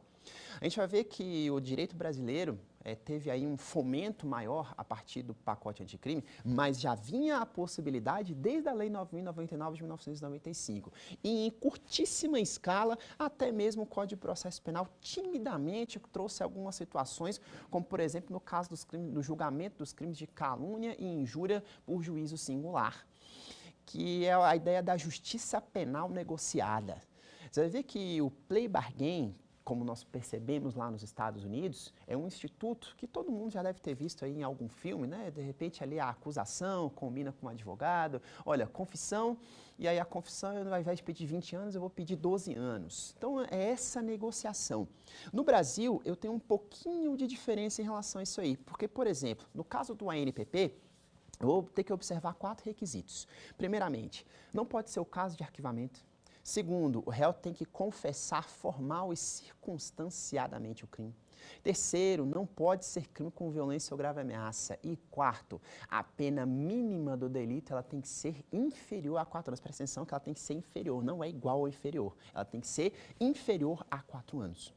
A gente vai ver que o direito brasileiro teve aí um fomento maior a partir do pacote anticrime, mas já vinha a possibilidade desde a Lei 9.099 de 1995. E em curtíssima escala, até mesmo o Código de Processo Penal timidamente trouxe algumas situações, como por exemplo no caso do julgamento dos crimes de calúnia e injúria por juízo singular, que é a ideia da justiça penal negociada. Você vai ver que o plea bargain, como nós percebemos lá nos Estados Unidos, é um instituto que todo mundo já deve ter visto aí em algum filme, né? De repente ali a acusação combina com o advogado, olha, confissão, e aí a confissão, ao invés de pedir 20 anos, eu vou pedir 12 anos. Então é essa negociação. No Brasil, eu tenho um pouquinho de diferença em relação a isso aí, porque, por exemplo, no caso do ANPP, eu vou ter que observar 4 requisitos. Primeiramente, não pode ser o caso de arquivamento. Segundo, o réu tem que confessar formal e circunstanciadamente o crime. Terceiro, não pode ser crime com violência ou grave ameaça. E quarto, a pena mínima do delito ela tem que ser inferior a 4 anos. Presta atenção que ela tem que ser inferior, não é igual ou inferior. Ela tem que ser inferior a 4 anos.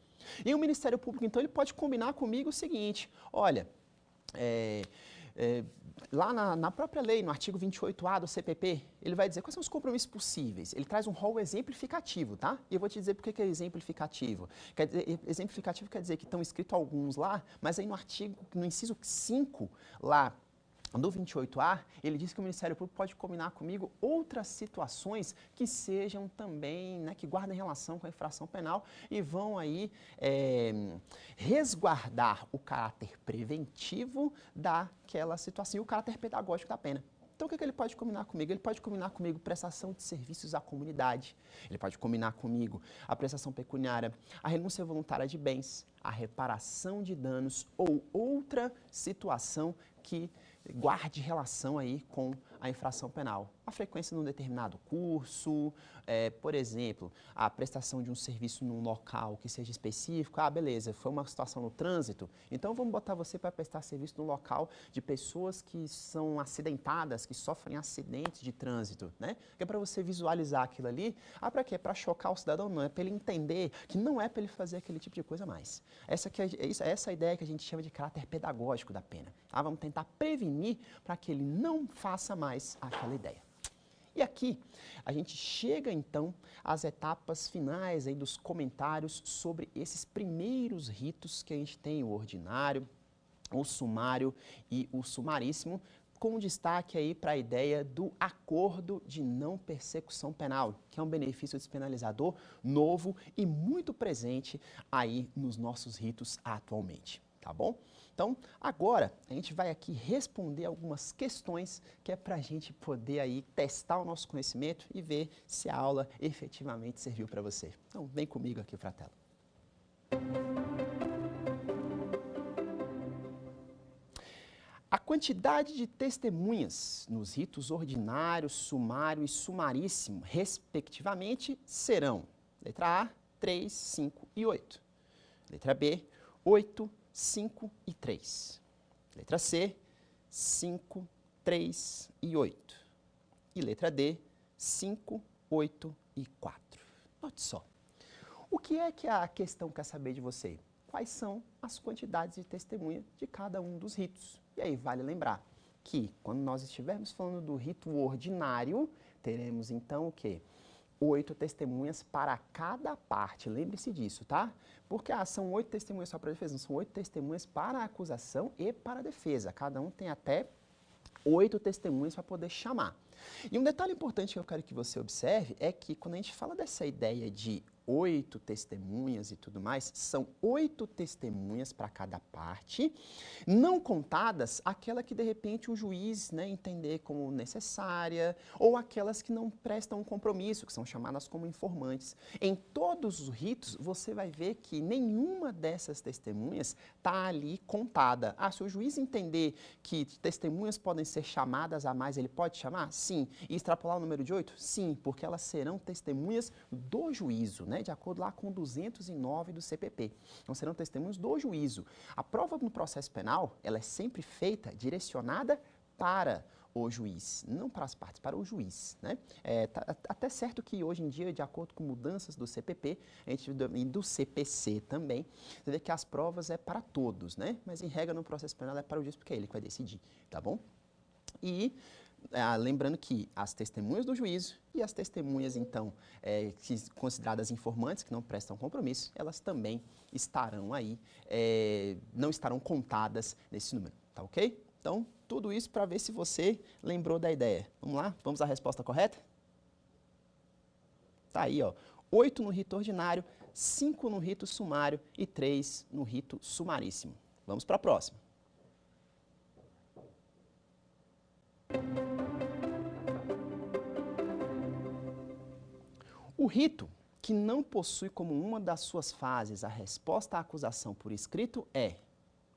E o Ministério Público, então, ele pode combinar comigo o seguinte, olha, lá na própria lei, no artigo 28A do CPP, ele vai dizer quais são os compromissos possíveis. Ele traz um rol exemplificativo, tá? E eu vou te dizer por que é exemplificativo. Exemplificativo quer dizer que estão escritos alguns lá, mas aí no inciso 5, lá do 28A, ele diz que o Ministério Público pode combinar comigo outras situações que sejam também, né, que guardem relação com a infração penal e vão aí resguardar o caráter preventivo daquela situação e o caráter pedagógico da pena. Então, o que ele pode combinar comigo? Ele pode combinar comigo prestação de serviços à comunidade, ele pode combinar comigo a prestação pecuniária, a renúncia voluntária de bens, a reparação de danos ou outra situação que guarde relação aí com a infração penal. A frequência num determinado curso, por exemplo, a prestação de um serviço num local que seja específico. Ah, beleza, foi uma situação no trânsito, então vamos botar você para prestar serviço num local de pessoas que são acidentadas, que sofrem acidentes de trânsito, né? Que é para você visualizar aquilo ali. Ah, para quê? Para chocar o cidadão? Não, é para ele entender que não é para ele fazer aquele tipo de coisa mais. Essa é a ideia que a gente chama de caráter pedagógico da pena. Ah, vamos tentar prevenir para que ele não faça mais aquela ideia. E aqui a gente chega então às etapas finais aí dos comentários sobre esses primeiros ritos que a gente tem, o ordinário, o sumário e o sumaríssimo, com destaque aí para a ideia do acordo de não persecução penal, que é um benefício despenalizador novo e muito presente aí nos nossos ritos atualmente, tá bom? Então, agora a gente vai aqui responder algumas questões que é para a gente poder aí testar o nosso conhecimento e ver se a aula efetivamente serviu para você. Então, vem comigo aqui para a tela. A quantidade de testemunhas nos ritos ordinário, sumário e sumaríssimo, respectivamente, serão: letra A, 3, 5 e 8. Letra B, 8, 5 e 3. Letra C, 5, 3 e 8. E letra D, 5, 8 e 4. Note só. O que é que a questão quer saber de você? Quais são as quantidades de testemunha de cada um dos ritos? E aí vale lembrar que quando nós estivermos falando do rito ordinário, teremos então o quê? 8 testemunhas para cada parte. Lembre-se disso, tá? Porque são 8 testemunhas só para a defesa, não são 8 testemunhas para a acusação e para a defesa. Cada um tem até 8 testemunhas para poder chamar. E um detalhe importante que eu quero que você observe é que quando a gente fala dessa ideia de 8 testemunhas e tudo mais, são 8 testemunhas para cada parte, não contadas aquela que de repente o juiz, né, entender como necessária, ou aquelas que não prestam um compromisso, que são chamadas como informantes. Em todos os ritos, você vai ver que nenhuma dessas testemunhas está ali contada. Ah, se o juiz entender que testemunhas podem ser chamadas a mais, ele pode chamar? Sim. E extrapolar o número de 8? Sim, porque elas serão testemunhas do juízo, né? De acordo lá com 209 do CPP. Então, serão testemunhos do juízo. A prova no processo penal, ela é sempre feita, direcionada para o juiz, não para as partes, para o juiz, né? Tá até certo que hoje em dia, de acordo com mudanças do CPP, e do CPC também, você vê que as provas é para todos, né? Mas em regra no processo penal é para o juiz, porque é ele que vai decidir, tá bom? E lembrando que as testemunhas do juízo e as testemunhas, então, consideradas informantes, que não prestam compromisso, elas também estarão aí, não estarão contadas nesse número, tá ok? Então, tudo isso para ver se você lembrou da ideia. Vamos lá? Vamos à resposta correta? Tá aí, ó. 8 no rito ordinário, 5 no rito sumário e 3 no rito sumaríssimo. Vamos para a próxima. O rito que não possui como uma das suas fases a resposta à acusação por escrito é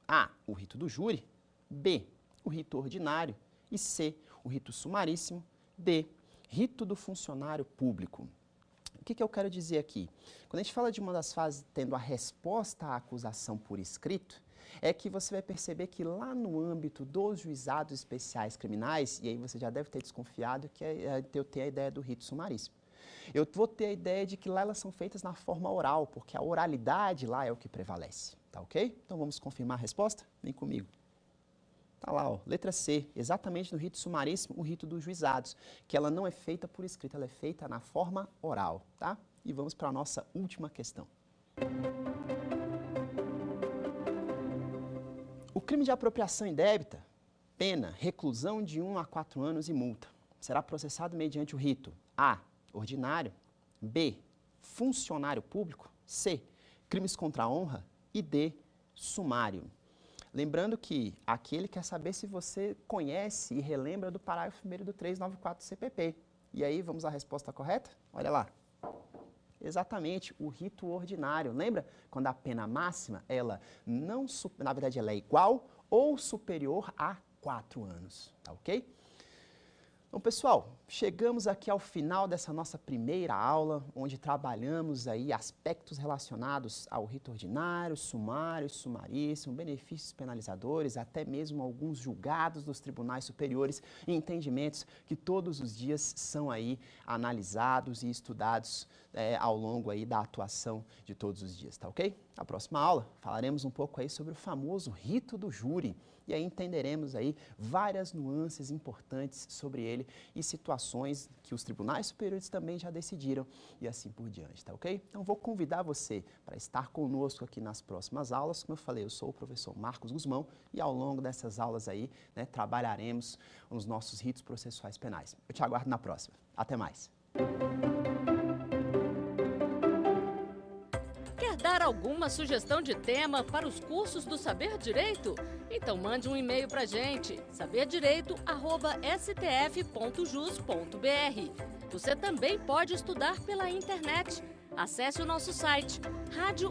A, o rito do júri, B, o rito ordinário e C, o rito sumaríssimo, D, rito do funcionário público. O que eu quero dizer aqui? Quando a gente fala de uma das fases tendo a resposta à acusação por escrito, é que você vai perceber que lá no âmbito dos juizados especiais criminais, e aí você já deve ter desconfiado que eu tenho a ideia do rito sumaríssimo. Eu vou ter a ideia de que lá elas são feitas na forma oral, porque a oralidade lá é o que prevalece, tá ok? Então vamos confirmar a resposta? Vem comigo. Tá lá, ó, letra C, exatamente no rito sumaríssimo, o rito dos juizados, que ela não é feita por escrito, ela é feita na forma oral, tá? E vamos para a nossa última questão. O crime de apropriação indébita, pena, reclusão de 1 a 4 anos e multa. Será processado mediante o rito A, ordinário, B, funcionário público, C, crimes contra a honra e D, sumário. Lembrando que aqui ele quer saber se você conhece e relembra do parágrafo 1º do 394 do CPP. E aí, vamos à resposta correta? Olha lá. Exatamente, o rito ordinário. Lembra quando a pena máxima, ela não, na verdade, ela é igual ou superior a 4 anos, tá ok? Então, pessoal, chegamos aqui ao final dessa nossa primeira aula, onde trabalhamos aí aspectos relacionados ao rito ordinário, sumário, sumaríssimo, benefícios penalizadores, até mesmo alguns julgados dos tribunais superiores e entendimentos que todos os dias são aí analisados e estudados ao longo aí da atuação de todos os dias, tá ok? Na próxima aula falaremos um pouco aí sobre o famoso rito do júri. E aí entenderemos aí várias nuances importantes sobre ele e situações que os tribunais superiores também já decidiram e assim por diante, tá ok? Então vou convidar você para estar conosco aqui nas próximas aulas. Como eu falei, eu sou o professor Marcos Guzmão e ao longo dessas aulas aí, né, trabalharemos os nossos ritos processuais penais. Eu te aguardo na próxima. Até mais! Dar alguma sugestão de tema para os cursos do Saber Direito? Então mande um e-mail para a gente, saberdireito@stf.jus.br. Você também pode estudar pela internet. Acesse o nosso site, rádio